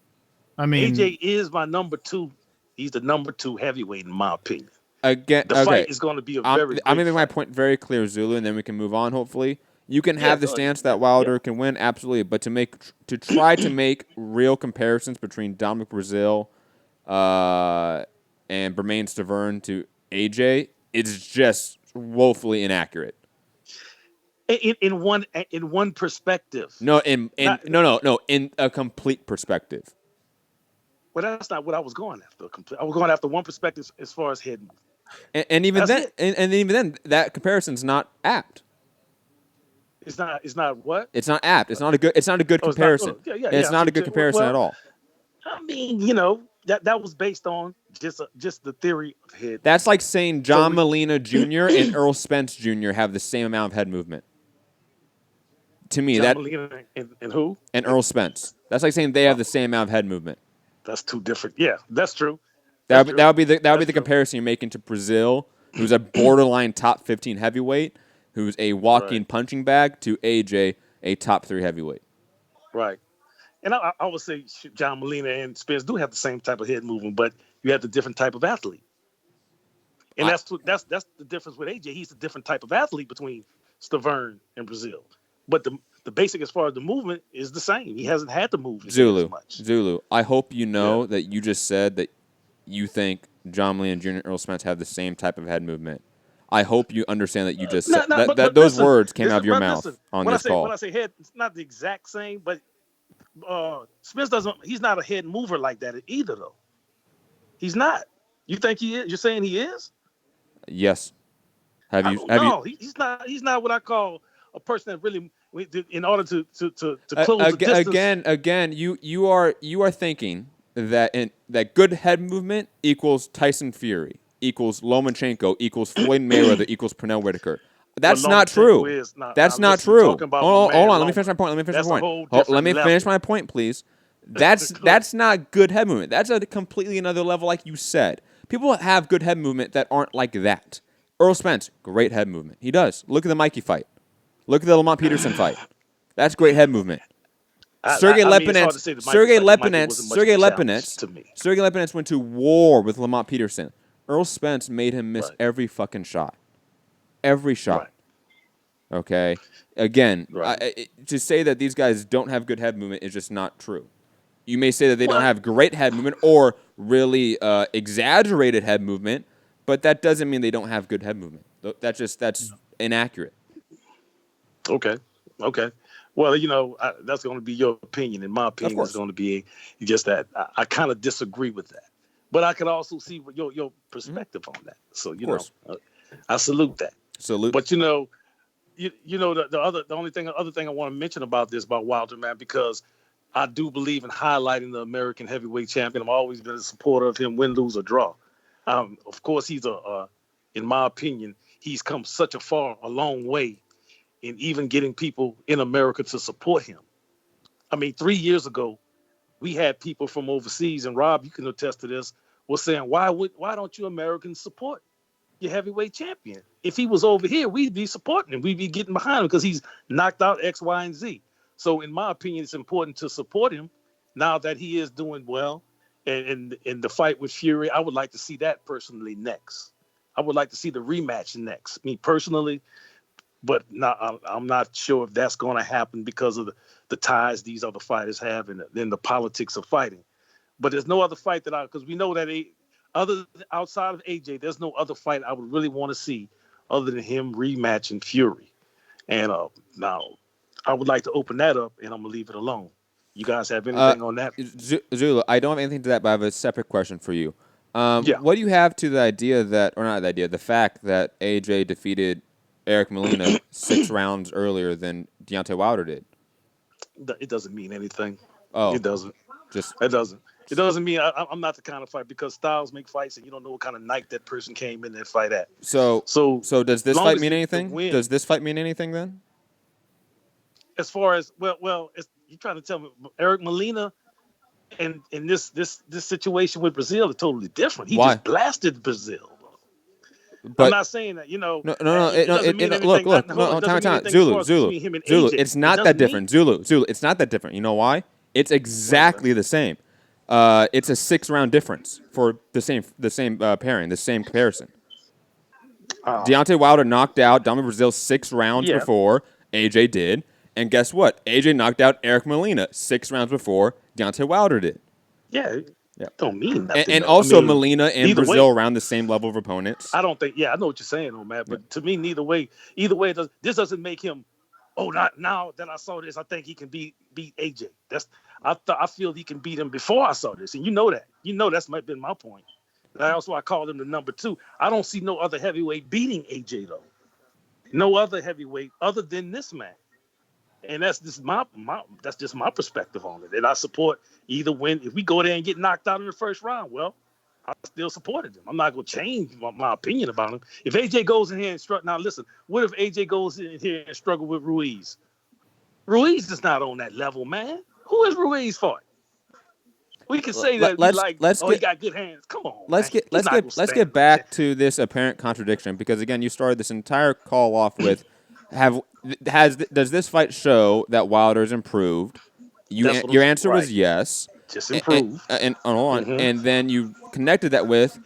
Speaker 11: I mean,
Speaker 13: AJ is my number 2. He's the number 2 heavyweight, in my opinion.
Speaker 9: Again,
Speaker 13: the fight is going to be
Speaker 9: I'm making my point very clear, Zulu, and then we can move on, hopefully. You can have the stance that Wilder can win, absolutely, but to try to make real comparisons between Dominic Breazeale and Bermain Stavern to AJ, it's just woefully inaccurate.
Speaker 13: In one perspective.
Speaker 9: No, in a complete perspective.
Speaker 13: Well, that's not what I was going after. I was going after one perspective as far as head movement.
Speaker 9: And even then, that comparison's not apt.
Speaker 13: It's not what?
Speaker 9: It's not apt. It's not a good comparison. It's not a good comparison at all.
Speaker 13: I mean, that was based on just the theory of head.
Speaker 9: That's like saying John Molina Jr. and Earl Spence Jr. have the same amount of head movement. To me,
Speaker 13: John Molina and who?
Speaker 9: And Earl Spence. That's like saying they have the same amount of head movement.
Speaker 13: That's two different. Yeah, that's true.
Speaker 9: That would be the comparison you're making to Breazeale, who's a borderline top 15 heavyweight, who's a walking punching bag, to AJ, a top 3 heavyweight.
Speaker 13: Right. And I would say John Molina and Spence do have the same type of head movement, but you have the different type of athlete. And that's the difference with AJ. He's a different type of athlete between Stavern and Breazeale. But the basic as far as the movement is the same. He hasn't had to move as much.
Speaker 9: Zulu, I hope you know that you just said that you think John Molina Jr. and Earl Spence have the same type of head movement. I hope you understand that you just said that those words came out of your mouth on this call.
Speaker 13: When I say head, it's not the exact same, but Spence he's not a head mover like that either, though. He's not. You think he is? You're saying he is?
Speaker 9: Yes.
Speaker 13: He's not what I call a person that really, in order to close the distance.
Speaker 9: Again, you are thinking that good head movement equals Tyson Fury, equals Lomachenko, equals Floyd Mayweather, equals Pernell Whitaker. That's
Speaker 13: what
Speaker 9: not
Speaker 13: Lomachenko
Speaker 9: true.
Speaker 13: is. Now,
Speaker 9: That's not
Speaker 13: listen, we're
Speaker 9: true.
Speaker 13: talking about
Speaker 9: Hold
Speaker 13: my man
Speaker 9: on. Let me
Speaker 13: Loma.
Speaker 9: finish my point. Let me finish
Speaker 13: That's
Speaker 9: my
Speaker 13: a
Speaker 9: point.
Speaker 13: whole
Speaker 9: Let
Speaker 13: different
Speaker 9: me
Speaker 13: level.
Speaker 9: finish my point, please. That's not good head movement. That's a completely another level, like you said. People have good head movement that aren't like that. Earl Spence, great head movement. He does. Look at the Mikey fight. Look at the Lamont Peterson fight. That's great head movement. Sergey
Speaker 13: I mean, it's hard to say the Mikey wasn't much of a challenge to me.
Speaker 9: Sergey Lepinets went to war with Lamont Peterson. Earl Spence made him miss every fucking shot. Every shot.
Speaker 13: Right.
Speaker 9: Okay? Again,
Speaker 13: Right.
Speaker 9: to say that these guys don't have good head movement is just not true. You may say that they don't have great head movement or really exaggerated head movement, but that doesn't mean they don't have good head movement. That's inaccurate.
Speaker 13: Okay. Well, that's going to be your opinion. In my opinion, it's going to be just that I kind of disagree with that. But I can also see what your perspective on that. So I salute that.
Speaker 9: Salute.
Speaker 13: But the other thing I want to mention about Wilder, man, because I do believe in highlighting the American heavyweight champion. I've always been a supporter of him, win, lose, or draw. Of course, he's in my opinion, he's come such a long way in even getting people in America to support him. I mean, 3 years ago, we had people from overseas, and Rob, you can attest to this, was saying, why don't you Americans support your heavyweight champion? If he was over here, we'd be supporting him. We'd be getting behind him because he's knocked out X, Y, and Z. So in my opinion, it's important to support him now that he is doing well. And in the fight with Fury, I would like to see that personally next. I would like to see the rematch next, me personally. But I'm not sure if that's going to happen because of the ties these other fighters have and then the politics of fighting. But there's no other fight because we know that outside of AJ, there's no other fight I would really want to see other than him rematching Fury. And now I would like to open that up, and I'm going to leave it alone. You guys have anything on that?
Speaker 9: Zula, I don't have anything to that, but I have a separate question for you.
Speaker 13: Yeah.
Speaker 9: What do you have to the fact that AJ defeated Eric Molina 6 rounds earlier than Deontay Wilder did?
Speaker 13: It doesn't mean anything.
Speaker 9: Oh.
Speaker 13: It doesn't. It doesn't. It doesn't mean I'm not the kind of fight because styles make fights, and you don't know what kind of night that person came in that fight at.
Speaker 9: So does this fight mean anything? Does this fight mean anything then?
Speaker 13: As far as you're trying to tell me Eric Molina and in this situation with Breazeale is totally different. He just blasted Breazeale. But I'm not saying that,
Speaker 9: No. Look. Time. Zulu. It's not that different. Zulu. It's not that different. You know why? It's exactly the same. It's a 6-round difference for the same pairing, the same comparison. Deontay Wilder knocked out Dominic Breazeale 6 rounds before AJ did, and guess what? AJ knocked out Eric Molina 6 rounds before Deontay Wilder did.
Speaker 13: Yeah. Don't mean nothing.
Speaker 9: And also Molina and Breazeale around the same level of opponents.
Speaker 13: I don't think. Yeah, I know what you're saying, though, Matt. But to me, either way, this doesn't make him. Oh, not now that I saw this, I think he can beat AJ. I feel he can beat him before I saw this, and you know that. That's might been my point. That's why I called him the number 2. I don't see no other heavyweight beating AJ though. No other heavyweight other than this man. And that's just my perspective on it. And I support either win. If we go there and get knocked out in the first round, well, I still supported him. I'm not going to change my opinion about him. If AJ goes in here and struggle, now listen, what if AJ goes in here and struggle with Ruiz? Ruiz is not on that level, man. Who is Ruiz for? We can say that he got good hands. Come on.
Speaker 9: Let's get back to this apparent contradiction because again, you started this entire call off with does this fight show that Wilder's improved? Your answer was yes.
Speaker 13: Just improved.
Speaker 9: And hold on. And then you connected that with,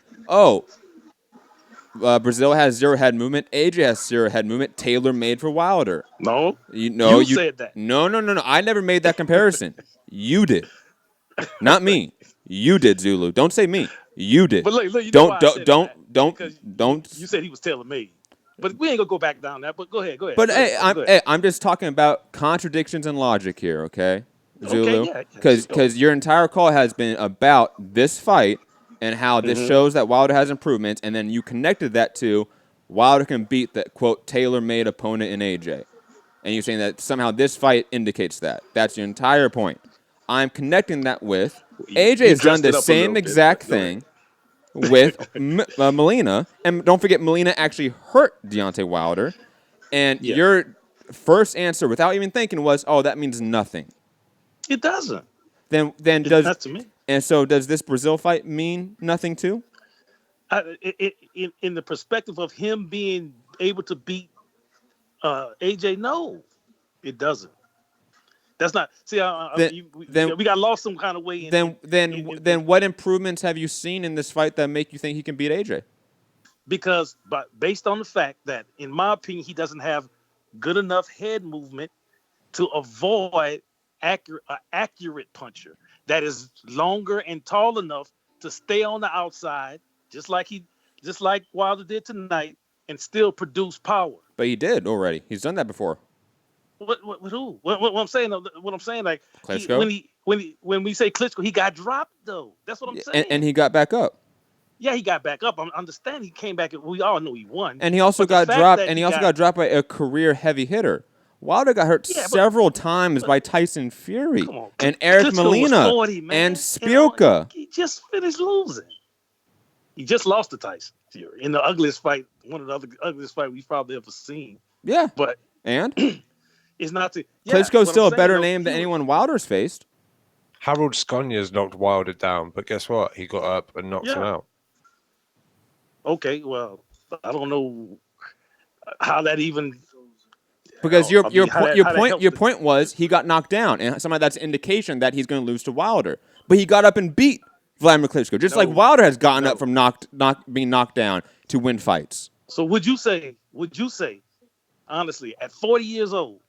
Speaker 9: Breazeale has 0 head movement. AJ has 0 head movement. Tailor made for Wilder.
Speaker 13: No.
Speaker 9: You
Speaker 13: said that.
Speaker 9: No. I never made that comparison. You did. Not me. You did, Zulu. Don't say me. You did.
Speaker 13: But look,
Speaker 9: don't.
Speaker 13: You said he was tailor made. But we ain't gonna go back down that. But go ahead.
Speaker 9: But I'm just talking about contradictions in logic here, okay, Zulu? Because your entire call has been about this fight and how this shows that Wilder has improvements, and then you connected that to Wilder can beat that quote tailor-made opponent in AJ, and you're saying that somehow this fight indicates that. That's your entire point. I'm connecting that with AJ has done the same exact thing with Molina, and don't forget Molina actually hurt Deontay Wilder, And your first answer, without even thinking, was, "Oh, that means nothing."
Speaker 13: It doesn't.
Speaker 9: Then
Speaker 13: It
Speaker 9: does
Speaker 13: does to me.
Speaker 9: And so does this Brazil fight mean nothing too?
Speaker 13: In the perspective of him being able to beat AJ, no, it doesn't. That's not. See, we got lost some kind of way.
Speaker 9: Then what improvements have you seen in this fight that make you think he can beat AJ?
Speaker 13: Because, based on the fact that, in my opinion, he doesn't have good enough head movement to avoid accurate puncher that is longer and tall enough to stay on the outside, just like Wilder did tonight, and still produce power.
Speaker 9: But he did already. He's done that before.
Speaker 13: What who? What I'm saying? What I'm saying, like
Speaker 9: Klitschko?
Speaker 13: When we say Klitschko, he got dropped though. That's what I'm saying.
Speaker 9: And he got back up.
Speaker 13: Yeah, he got back up. I understand he came back. We all know he won.
Speaker 9: And he also got dropped. And he also got dropped by a career heavy hitter. Wilder got hurt several times by Tyson Fury and Eric
Speaker 13: Klitschko
Speaker 9: Molina
Speaker 13: 40,
Speaker 9: and Spielka.
Speaker 13: He just finished losing. He just lost to Tyson Fury in the ugliest fight, one of the ugliest fight we've probably ever seen.
Speaker 9: Yeah,
Speaker 13: but it's not to. Yeah,
Speaker 9: Klitschko's still a better name than anyone Wilder's faced.
Speaker 10: Harold Sconya's knocked Wilder down, but guess what? He got up and knocked him out.
Speaker 13: Okay, well, I don't know how that even.
Speaker 9: Because your point was he got knocked down, and some of that's indication that he's going to lose to Wilder. But he got up and beat Vladimir Klitschko, just like Wilder has gotten up from being knocked down to win fights.
Speaker 13: So would you say, honestly, at 40 years old,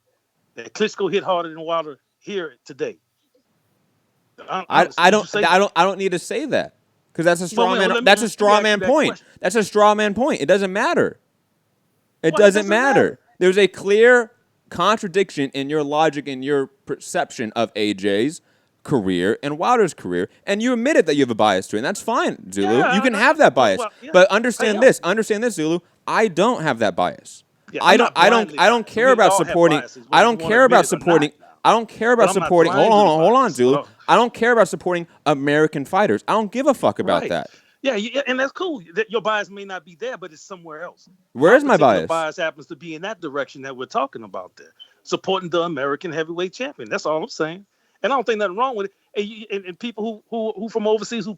Speaker 13: that Klitschko hit harder than Wilder here today?
Speaker 9: I don't need to say that because that's a straw man. That's a straw man point. That's a straw man point. It doesn't matter. It doesn't matter. There's a clear contradiction in your logic and your perception of AJ's career and Wilder's career, and you admitted that you have a bias to it, and that's fine, Zulu. You can have that bias, but understand this, Zulu. I don't have that bias.
Speaker 13: Yeah,
Speaker 9: I don't care about supporting. I don't care about supporting. Hold on, Zulu. I don't care about supporting American fighters. I don't give a fuck about that.
Speaker 13: Yeah, and that's cool. Your bias may not be there, but it's somewhere else.
Speaker 9: Where is my bias?
Speaker 13: Bias happens to be in that direction that we're talking about there, supporting the American heavyweight champion. That's all I'm saying. And I don't think nothing wrong with it. And people who from overseas who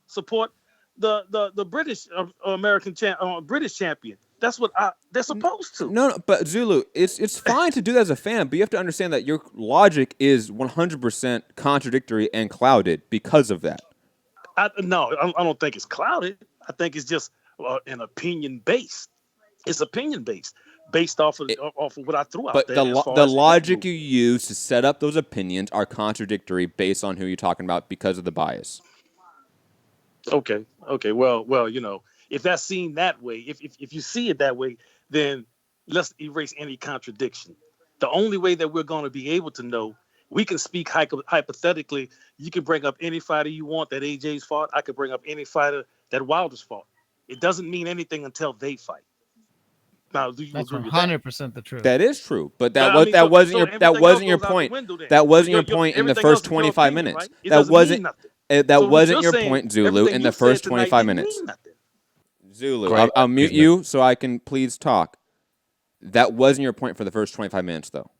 Speaker 13: support the British American British champion. That's what they're supposed to.
Speaker 9: No, but Zulu, it's fine to do that as a fan, but you have to understand that your logic is 100% contradictory and clouded because of that.
Speaker 13: I don't think it's clouded. I think it's just an opinion based. It's opinion based off of what I threw out there.
Speaker 9: But the logic you use to set up those opinions are contradictory based on who you're talking about because of the bias.
Speaker 13: Okay. Well, if that's seen that way, if you see it that way, then let's erase any contradiction. The only way that we're going to be able to know, we can speak hypothetically. You can bring up any fighter you want that AJ's fought. I could bring up any fighter that Wilder's fought. It doesn't mean anything until they fight. Now, do you agree with that?
Speaker 11: 100% the truth.
Speaker 9: That is true, but that wasn't your point. That wasn't your point in the first 25 minutes. That wasn't your point, Zulu, in the first 25 minutes. Zulu, I'll mute you so I can please talk. That wasn't your point for the first 25 minutes, though.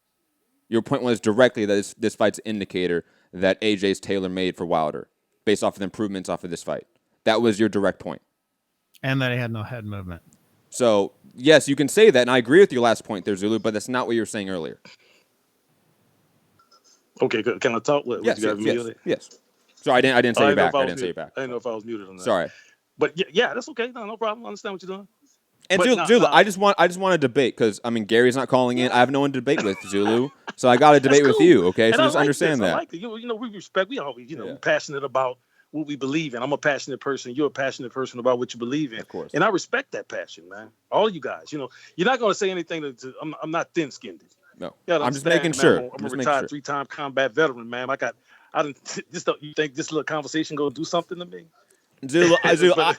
Speaker 9: Your point was directly that this fight's an indicator that AJ's tailor-made for Wilder, based off of the improvements off of this fight. That was your direct point.
Speaker 11: And that he had no head movement.
Speaker 9: So, yes, you can say that, and I agree with your last point there, Zulu, but that's not what you were saying earlier.
Speaker 13: Okay, good. Can I talk?
Speaker 9: Yes. So I didn't say you back. I didn't say you back.
Speaker 13: I didn't know if I was muted or not.
Speaker 9: Sorry.
Speaker 13: But yeah, that's okay. No problem. I understand what you're doing.
Speaker 9: And Zulu, I just want to debate because Gary's not calling in. I have no one to debate with, Zulu. So I got to debate with you. Okay, so just understand that.
Speaker 13: I like it. We respect. We always, we're passionate about what we believe in. I'm a passionate person. You're a passionate person about what you believe in.
Speaker 9: Of course.
Speaker 13: And I respect that passion, man. All you guys. You're not going to say anything I'm not thin-skinned.
Speaker 9: No. I'm just making sure.
Speaker 13: I'm a retired 3-time combat veteran, man. You think this little conversation going to do something to me?
Speaker 9: Zulu,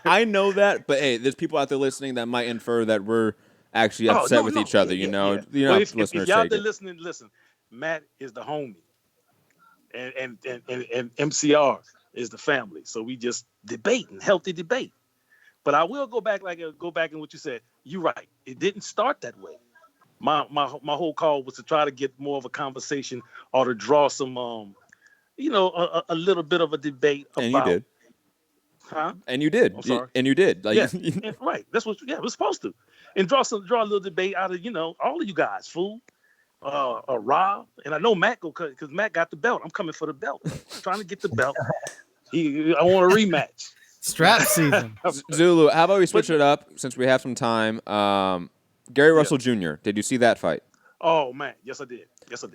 Speaker 9: I know that, but hey, there's people out there listening that might infer that we're actually upset with each other.
Speaker 13: Well, if y'all there listening, listen. Matt is the homie, and MCR is the family. So we just debating, healthy debate. But I will go back in what you said. You're right. It didn't start that way. My whole call was to try to get more of a conversation or to draw some a little bit of a debate
Speaker 9: And you
Speaker 13: about,
Speaker 9: did.
Speaker 13: huh?
Speaker 9: And you did.
Speaker 13: I'm sorry.
Speaker 9: And you did. Like,
Speaker 13: Yeah, right. That's what. Yeah, we're supposed to, and draw a little debate out of all of you guys, fool. Rob, and I know Matt because Matt got the belt. I'm coming for the belt. I'm trying to get the belt. I want a rematch.
Speaker 11: Strap season.
Speaker 9: Zulu, how about we switch it up since we have some time? Gary Russell Jr. Did you see that fight?
Speaker 13: Oh man, yes I did.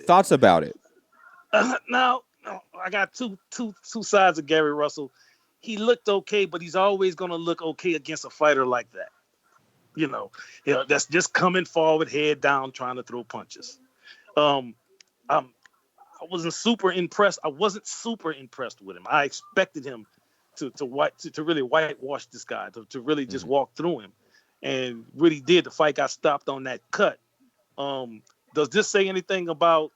Speaker 9: Thoughts about it?
Speaker 13: Now I got two sides of Gary Russell. He looked okay, but he's always going to look okay against a fighter like that. That's just coming forward, head down, trying to throw punches. I wasn't super impressed. I wasn't super impressed with him. I expected him to really whitewash this guy, to really just walk through him, and really did. The fight got stopped on that cut. Does this say anything about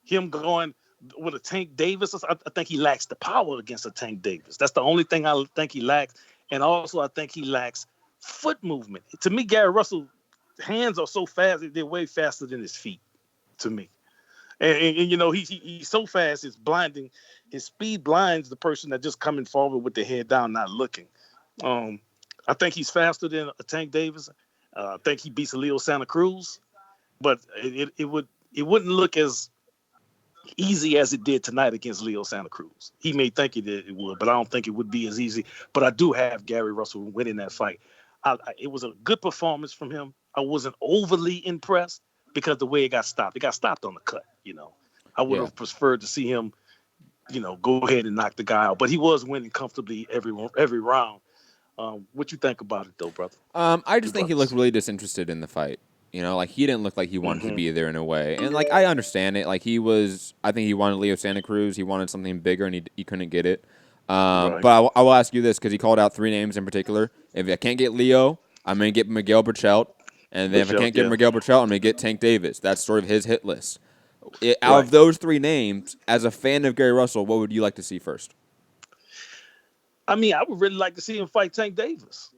Speaker 13: him going with a Tank Davis? I think he lacks the power against a Tank Davis. That's the only thing I think he lacks, and also I think he lacks foot movement. To me, Gary Russell's hands are so fast; they're way faster than his feet. To me. And he's so fast, it's blinding. His speed blinds the person that just coming forward with their head down, not looking. I think he's faster than a Tank Davis. I think he beats a Leo Santa Cruz, but it wouldn't look as easy as it did tonight against Leo Santa Cruz. He may think it would, but I don't think it would be as easy. But I do have Gary Russell winning that fight. It was a good performance from him. I wasn't overly impressed because the way it got stopped. It got stopped on the cut, I would have preferred to see him, go ahead and knock the guy out. But he was winning comfortably every round. What you think about it, though, brother?
Speaker 9: I just think he looked really disinterested in the fight. Like he didn't look like he wanted to be there in a way. And like I understand it. Like I think he wanted Leo Santa Cruz. He wanted something bigger, and he couldn't get it.
Speaker 13: Right.
Speaker 9: But I will ask you this because he called out 3 names in particular. If I can't get Leo, I'm going to get Miguel Burchelt. And then if I can't get Miguel Burchelt, I'm going to get Tank Davis. That's sort of his hit list. Out of those 3 names, as a fan of Gary Russell, what would you like to see first?
Speaker 13: I mean, I would really like to see him fight Tank Davis.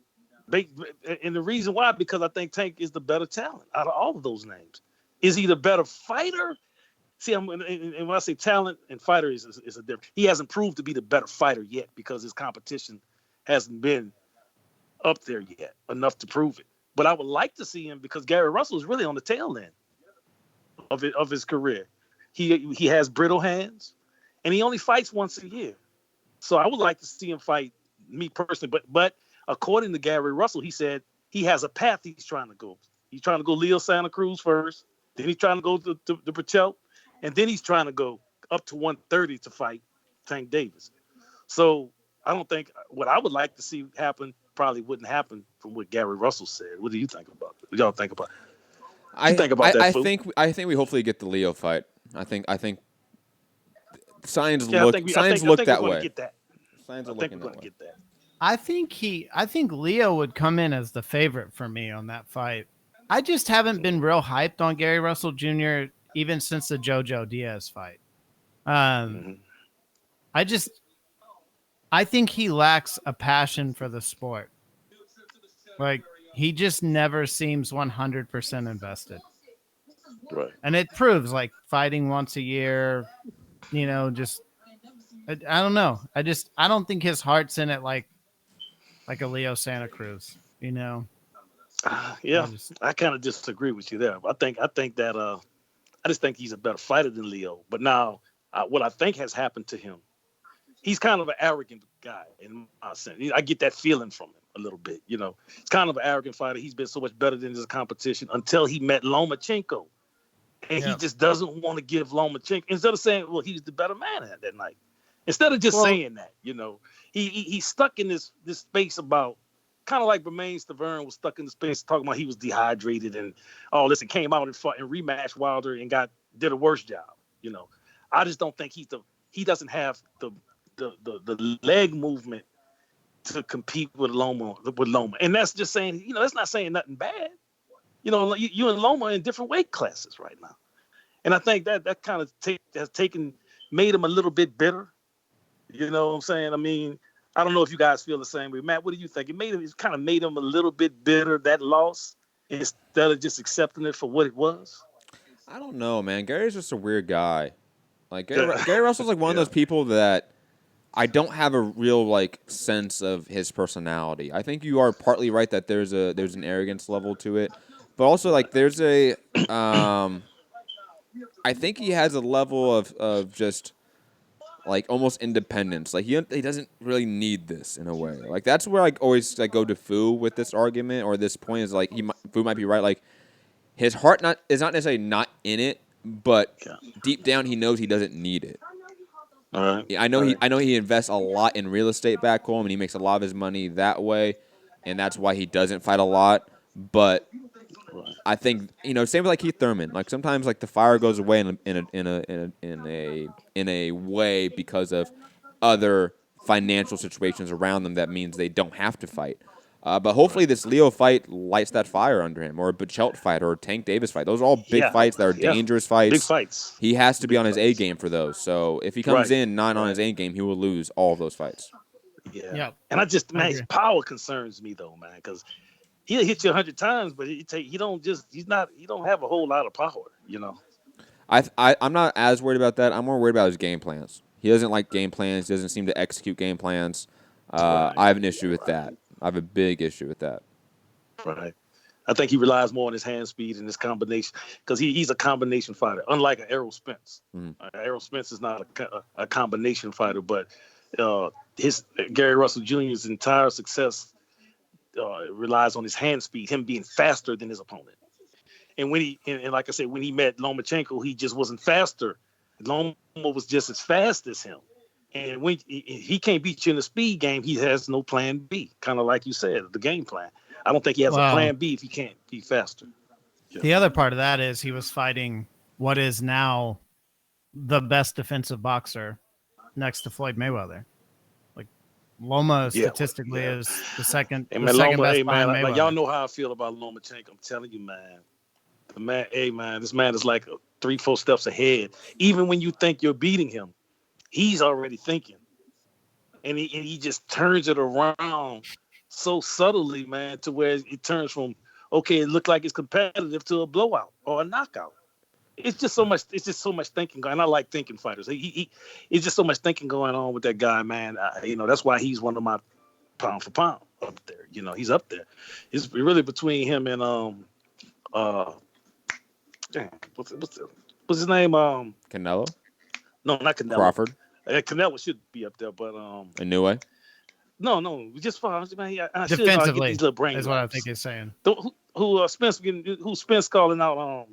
Speaker 13: And the reason why, because I think Tank is the better talent out of all of those names. Is he the better fighter? See, and when I say talent and fighter is a difference. He hasn't proved to be the better fighter yet because his competition hasn't been up there yet enough to prove it. But I would like to see him because Gary Russell is really on the tail end of his career. He has brittle hands, and he only fights once a year. So I would like to see him fight me personally. But according to Gary Russell, he said he has a path he's trying to go. He's trying to go Leo Santa Cruz first. Then he's trying to go to Burchelt. And then he's trying to go up to 130 to fight Tank Davis. So I don't think what I would like to see happen probably wouldn't happen from what Gary Russell said. What do you think about it? What y'all think about it?
Speaker 9: I think we hopefully get the Leo fight. I think signs look that way.
Speaker 13: Get that.
Speaker 9: Signs are looking that way.
Speaker 11: I think Leo would come in as the favorite for me on that fight. I just haven't been real hyped on Gary Russell Jr. even since the Jojo Diaz fight. I think he lacks a passion for the sport. Like, he just never seems 100% invested.
Speaker 13: Right.
Speaker 11: And it proves, like, fighting once a year, just I don't know. I don't think his heart's in it like a Leo Santa Cruz,
Speaker 13: Yeah, I kind of disagree with you there. I think that I just think he's a better fighter than Leo. But now, what I think has happened to him, he's kind of an arrogant guy in my sense. I get that feeling from him a little bit. He's kind of an arrogant fighter. He's been so much better than his competition until he met Lomachenko. And he just doesn't want to give Lomachenko, instead of saying, well, he's the better man that night. Instead of just saying that, he's stuck in this space about, kind of like Bermain Stavern was stuck in the space talking about he was dehydrated and all this, and came out and fought and rematched Wilder and did a worse job. I just don't think he doesn't have the leg movement to compete with Loma. And that's just saying, that's not saying nothing bad. You and Loma are in different weight classes right now. And I think that kind of made him a little bit bitter. You know what I'm saying? I mean, I don't know if you guys feel the same way. Matt, what do you think? It kind of made him a little bit bitter, that loss. instead of just accepting it for what it was?
Speaker 9: I don't know, man. Gary's just a weird guy. Like
Speaker 13: Yeah.
Speaker 9: Gary Russell's like one of
Speaker 13: Yeah.
Speaker 9: those people that I don't have a real like sense of his personality. I think you are partly right that there's an arrogance level to it, but also like there's a I think he has a level of just like almost independence. Like he doesn't really need this in a way. Like that's where I always like go to Fu with this argument or this point is like Fu might be right. Like his heart is not necessarily not in it, but deep down he knows he doesn't need it.
Speaker 13: All right.
Speaker 9: Yeah, I know he invests a lot in real estate back home, and he makes a lot of his money that way, and that's why he doesn't fight a lot. But I think same with like Keith Thurman. Like sometimes like the fire goes away in a way because of other financial situations around them. That means they don't have to fight. But hopefully this Leo fight lights that fire under him, or a Bachelt fight, or a Tank Davis fight. Those are all big fights that are dangerous fights.
Speaker 13: Big fights.
Speaker 9: He has to be on his A game for those. So if he comes in not on his A game, he will lose all of those fights.
Speaker 13: Yeah. And his power concerns me though, man, because he'll hit you 100 times, but he don't have a whole lot of power,
Speaker 9: I'm not as worried about that. I'm more worried about his game plans. He doesn't like game plans. He doesn't seem to execute game plans. I have an issue with that. I have a big issue with that.
Speaker 13: Right. I think he relies more on his hand speed and his combination because he's a combination fighter, unlike an Errol Spence. Errol Spence is not a combination fighter, but his Gary Russell Jr.'s entire success relies on his hand speed, him being faster than his opponent. And and like I said, when he met Lomachenko, he just wasn't faster. Loma was just as fast as him. And when he can't beat you in the speed game, he has no plan B. Kind of like you said, the game plan. I don't think he has a plan B if he can't be faster. Yeah.
Speaker 11: The other part of that is he was fighting what is now the best defensive boxer next to Floyd Mayweather. Like Loma statistically is the second best behind Mayweather.
Speaker 13: Like, y'all know how I feel about Lomachenko. I'm telling you, man. This man is like 3-4 steps ahead. Even when you think you're beating him, he's already thinking. And he just turns it around so subtly, man, to where it turns from, okay, it looked like it's competitive to a blowout or a knockout. It's just so much thinking going on. I like thinking fighters. It's just so much thinking going on with that guy, man. That's why he's one of my pound for pound up there. He's up there. It's really between him and what's his name?
Speaker 9: Canelo?
Speaker 13: No, not Canelo.
Speaker 9: Crawford?
Speaker 13: Canelo should be up there, but
Speaker 9: Inoue?
Speaker 13: No, just for man. I should
Speaker 11: defensively
Speaker 13: get these little brain
Speaker 11: is what I
Speaker 13: lumps.
Speaker 11: think he's saying.
Speaker 13: Who Spence calling out?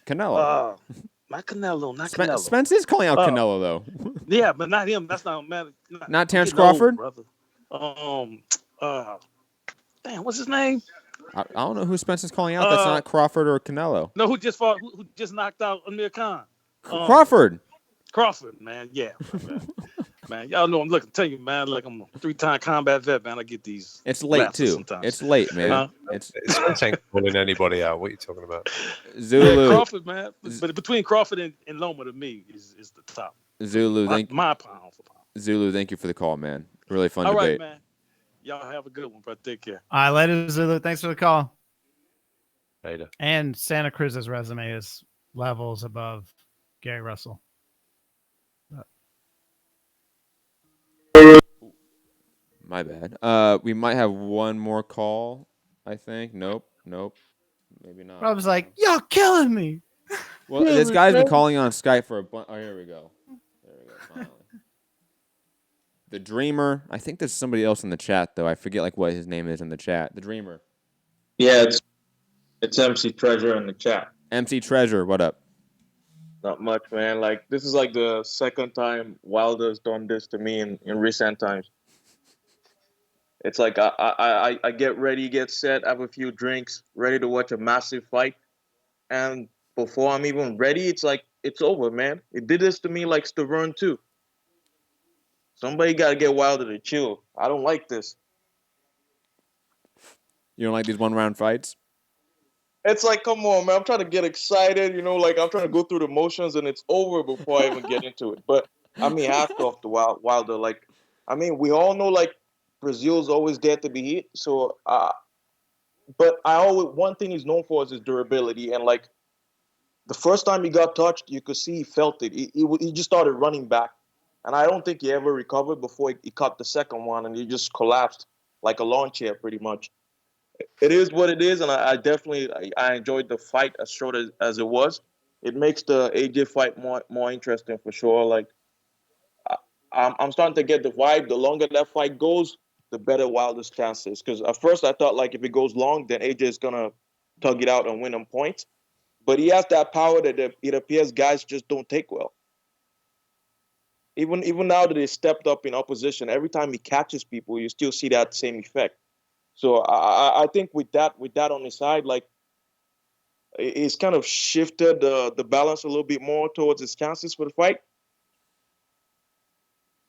Speaker 9: Canelo.
Speaker 13: Not Canelo.
Speaker 9: Spence is calling out Canelo though.
Speaker 13: Yeah, but not him. That's not man.
Speaker 9: Not Terrence Crawford,
Speaker 13: brother. Damn, what's his name?
Speaker 9: I don't know who Spence is calling out. That's not Crawford or Canelo.
Speaker 13: No, who just fought? Who just knocked out Amir Khan?
Speaker 9: Crawford,
Speaker 13: man. Yeah, man. Y'all know I'm looking. Tell you, man. Like I'm a 3-time combat vet, man. I get these.
Speaker 9: It's late too.
Speaker 13: Sometimes.
Speaker 9: It's late, man.
Speaker 10: It's ain't pulling anybody out. What are you talking about?
Speaker 9: Zulu.
Speaker 13: Yeah, Crawford, man. But between Crawford and Loma, to me, is the top.
Speaker 9: Zulu,
Speaker 13: my pound for pound.
Speaker 9: Zulu, thank you for the call, man. Really fun
Speaker 13: All
Speaker 9: debate.
Speaker 13: right, man. Y'all have a good one, bro. Take care.
Speaker 11: All right, later, Zulu. Thanks for the call.
Speaker 10: Later.
Speaker 11: And Santa Cruz's resume is levels above Gary Russell.
Speaker 9: My bad. We might have one more call, I think. Nope. Maybe not.
Speaker 11: I was like, y'all killing me.
Speaker 9: Well, this guy's been calling on Skype for a bunch. Oh, here we go. Finally. The Dreamer. I think there's somebody else in the chat, though. I forget like what his name is in the chat. The Dreamer.
Speaker 14: Yeah, it's MC Treasure in the chat.
Speaker 9: MC Treasure, what up?
Speaker 14: Not much, man. Like, this is like the second time Wilder's done this to me in recent times. It's like I get ready, get set, have a few drinks, ready to watch a massive fight. And before I'm even ready, it's like, it's over, man. It did this to me like Stavern too. Somebody got to get Wilder to chill. I don't like this.
Speaker 9: You don't like these one-round fights?
Speaker 14: It's like, come on, man. I'm trying to get excited, like I'm trying to go through the motions and it's over before I even get into it. But, I mean, after off the Wilder, like, I mean, we all know, like, Breazeale's always there to be hit. So, But one thing he's known for is his durability. And like the first time he got touched, you could see he felt it. He just started running back. And I don't think he ever recovered before he caught the second one, and he just collapsed like a lawn chair pretty much. It is what it is, and I definitely I enjoyed the fight as short as it was. It makes the AJ fight more interesting for sure. Like I'm starting to get the vibe. The longer that fight goes, the better Wilder's chances. Because at first I thought like if it goes long, then AJ is gonna tug it out and win on points. But he has that power that it appears guys just don't take well. Even now that he stepped up in opposition, every time he catches people, you still see that same effect. So I think with that on his side, like it's kind of shifted the balance a little bit more towards his chances for the fight.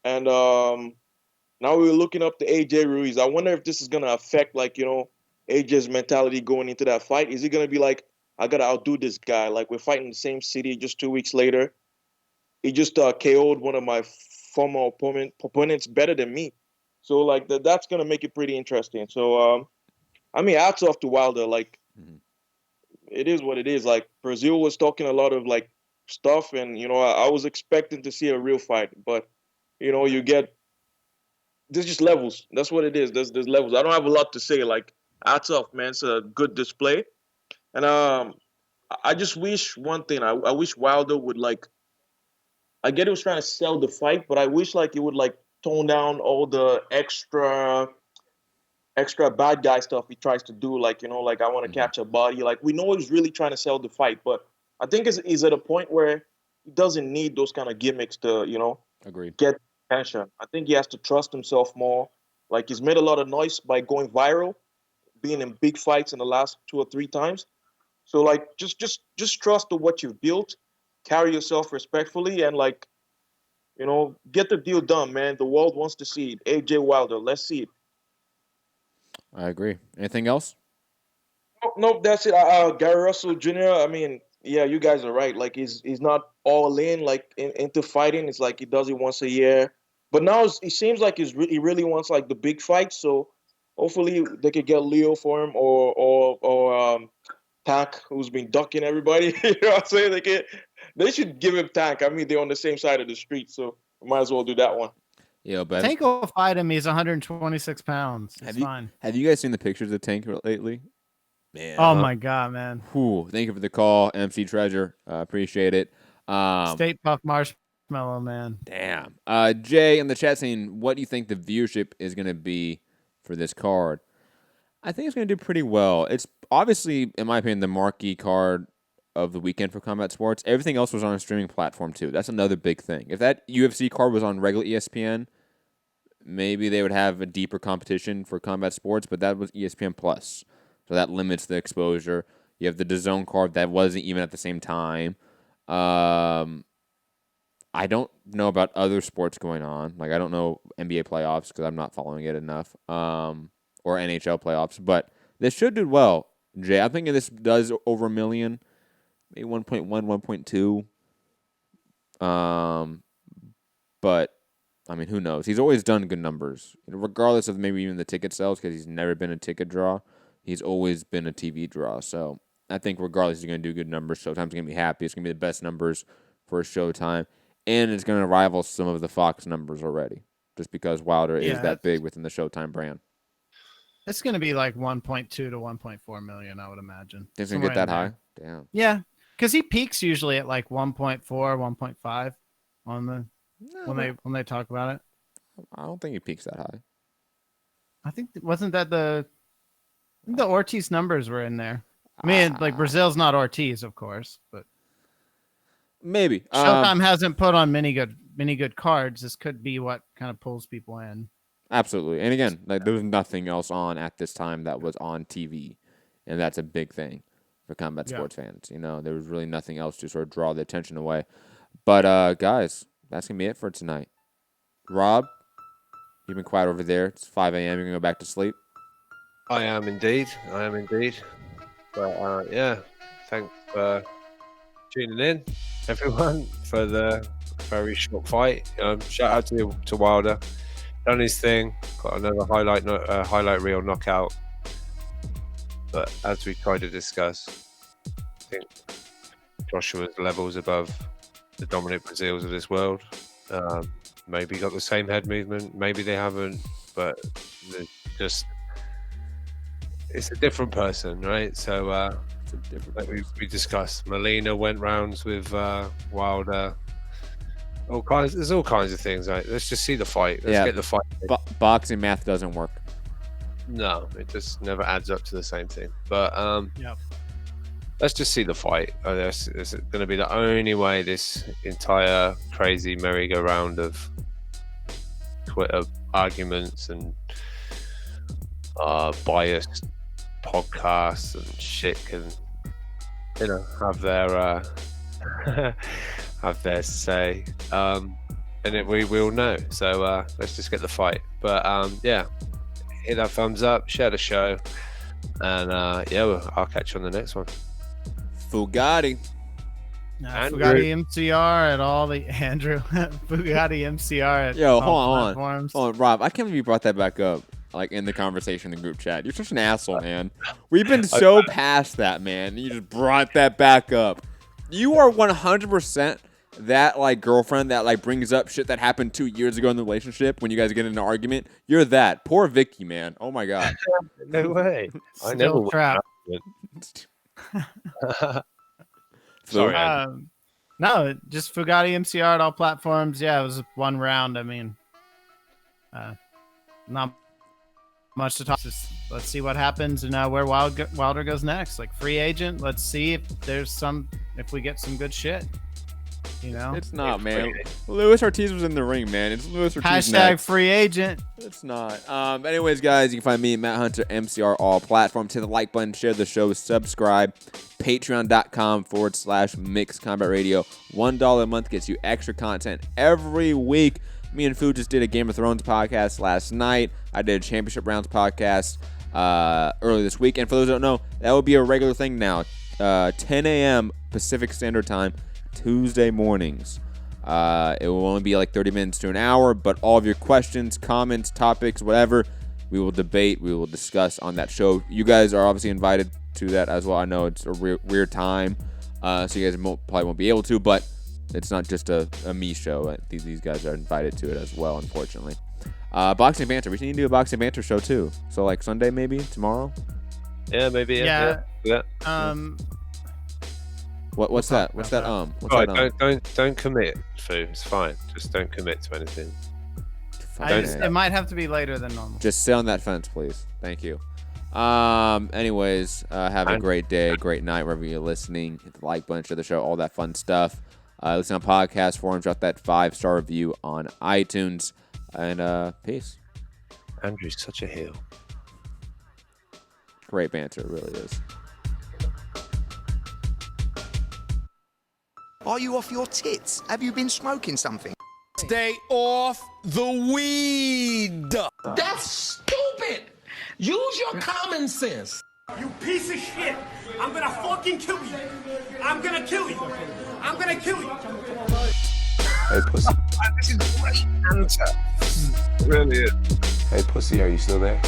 Speaker 14: And now we're looking up to AJ Ruiz. I wonder if this is gonna affect AJ's mentality going into that fight. Is he gonna be like, I gotta outdo this guy? Like we're fighting in the same city just 2 weeks later. He just KO'd one of my former opponents better than me. So like that's gonna make it pretty interesting. So hats off to Wilder. Like it is what it is. Like Breazeale was talking a lot of like stuff, and I was expecting to see a real fight, but you get there's just levels. That's what it is. There's levels. I don't have a lot to say. Like hats off, man. It's a good display, and I just wish one thing. I wish Wilder would like. I get he was trying to sell the fight, but I wish like he would like tone down all the extra bad guy stuff he tries to do. Like like I want to catch a body. Like we know he's really trying to sell the fight, but I think he's at a point where he doesn't need those kind of gimmicks to
Speaker 9: Agreed.
Speaker 14: Get attention. I think he has to trust himself more. Like he's made a lot of noise by going viral, being in big fights in the last 2 or 3 times. So like just trust to what you've built, carry yourself respectfully, and like get the deal done, man. The world wants to see it. AJ Wilder, let's see it.
Speaker 9: I agree. Anything else?
Speaker 14: Nope, that's it. Gary Russell Jr. I mean, yeah, you guys are right. Like he's not all in like into fighting. It's like he does it once a year. But now it seems like he really wants like the big fight. So hopefully they could get Leo for him or Tank, who's been ducking everybody. You know what I'm saying? They should give him Tank. I mean, they're on the same side of the street, so we might as well do that one.
Speaker 9: Yeah, but
Speaker 11: Tank will fight him. He's 126 pounds. It's fine.
Speaker 9: Have you guys seen the pictures of Tank lately? Man.
Speaker 11: Oh my God, man.
Speaker 9: Whew, thank you for the call, MC Treasure. Appreciate it.
Speaker 11: State Puff Marshmallow, man.
Speaker 9: Damn. Jay in the chat saying, what do you think the viewership is going to be for this card? I think it's going to do pretty well. It's obviously, in my opinion, the marquee card of the weekend for combat sports. Everything else was on a streaming platform too. That's another big thing. If that UFC card was on regular ESPN, maybe they would have a deeper competition for combat sports, but that was ESPN Plus. So that limits the exposure. You have the DAZN card that wasn't even at the same time. I don't know about other sports going on. Like I don't know NBA playoffs because I'm not following it enough. Or NHL playoffs, but this should do well. Jay, I'm thinking this does over 1 million, maybe 1.1, 1.2. But I mean, who knows? He's always done good numbers, regardless of maybe even the ticket sales, because he's never been a ticket draw. He's always been a TV draw. So I think regardless, he's going to do good numbers. Showtime's going to be happy. It's going to be the best numbers for Showtime, and it's going to rival some of the Fox numbers already, just because Wilder is that big within the Showtime brand.
Speaker 11: It's going to be like 1.2 to 1.4 million, I would imagine.
Speaker 9: It's going to get that high? Damn.
Speaker 11: Yeah, because he peaks usually at like 1.4, 1.5 on the when they talk about it.
Speaker 9: I don't think he peaks that high.
Speaker 11: I think wasn't that the Ortiz numbers were in there. I mean, like Breazeale's not Ortiz, of course, but
Speaker 9: maybe
Speaker 11: Showtime hasn't put on many good cards. This could be what kind of pulls people in.
Speaker 9: Absolutely. And again, like there was nothing else on at this time that was on TV. And that's a big thing for combat sports fans. There was really nothing else to sort of draw the attention away. But guys, that's going to be it for tonight. Rob, you've been quiet over there. It's 5 a.m. You're going to go back to sleep?
Speaker 10: I am indeed. But yeah, thanks for tuning in, everyone, for the very short fight. Shout out to Wilder. Done his thing. Got another highlight reel knockout. But as we tried to discuss, I think Joshua's levels above the Dominic Breazeales of this world. Maybe got the same head movement, maybe they haven't, but it's a different person, right? So like we discussed, Molina went rounds with Wilder. There's all kinds of things, right? Let's just see the fight. Let's get the fight.
Speaker 9: Boxing math doesn't work.
Speaker 10: No, it just never adds up to the same thing. But let's just see the fight. This is going to be the only way this entire crazy merry-go-round of Twitter arguments and biased podcasts and shit can, have their have their say. And we will know. So let's just get the fight. But hit that thumbs up, share the show, and I'll catch you on the next one.
Speaker 9: Fugatti.
Speaker 11: Fugatti MCR at all the Andrew Fugatti MCR at
Speaker 9: hold
Speaker 11: all
Speaker 9: on, Rob. I can't believe you brought that back up, like in the conversation in the group chat. You're such an asshole, man. We've been so past that, man. You just brought that back up. You are 100% that like girlfriend that like brings up shit that happened 2 years ago in the relationship when you guys get in an argument. You're that. Poor Vicky, man. Oh my god.
Speaker 10: No way. I
Speaker 11: Still
Speaker 10: never
Speaker 11: trapped.
Speaker 10: Sorry.
Speaker 11: No, just Fugatti MCR at all platforms. Yeah, it was one round. I mean, not much to talk. Just let's see what happens and where Wilder goes next. Like free agent. Let's see if if we get some good shit.
Speaker 9: It's not, man. Luis Ortiz was in the ring, man. It's Luis Ortiz.
Speaker 11: Hashtag free agent.
Speaker 9: It's not. Anyways, guys, you can find me, Matt Hunter, MCR, all platforms. Hit the like button, share the show, subscribe. Patreon.com/Mixed Combat Radio. $1 a month gets you extra content every week. Me and Fu just did a Game of Thrones podcast last night. I did a Championship Rounds podcast early this week. And for those who don't know, that will be a regular thing now. 10 a.m. Pacific Standard Time. Tuesday mornings. It will only be like 30 minutes to an hour, but all of your questions, comments, topics, whatever, we will debate, we will discuss on that show. You guys are obviously invited to that as well. I know it's a weird time, so you guys probably won't be able to, but it's not just a me show. These guys are invited to it as well, unfortunately. Boxing Banter. We need to do a Boxing Banter show too. So like Sunday maybe, tomorrow?
Speaker 10: Yeah, maybe.
Speaker 11: Yeah.
Speaker 9: What's that? What's that?
Speaker 10: Don't commit, Fu. It's fine. Just don't commit to anything.
Speaker 11: It might have to be later than normal.
Speaker 9: Just sit on that fence, please. Thank you. Anyways, have a great day, great night, wherever you're listening. Hit the like button, share the show, all that fun stuff. Listen on podcast forums, drop that 5-star review on iTunes, and peace.
Speaker 10: Andrew's such a heel.
Speaker 9: Great banter, it really is.
Speaker 15: Are you off your tits? Have you been smoking something?
Speaker 1: Stay off the weed.
Speaker 16: That's stupid. Use your common sense.
Speaker 1: You piece of shit. I'm gonna fucking kill you. I'm gonna kill you. I'm gonna kill you.
Speaker 10: Hey, pussy.
Speaker 15: This is great answer.
Speaker 10: Really is.
Speaker 15: Hey, pussy, are you still there?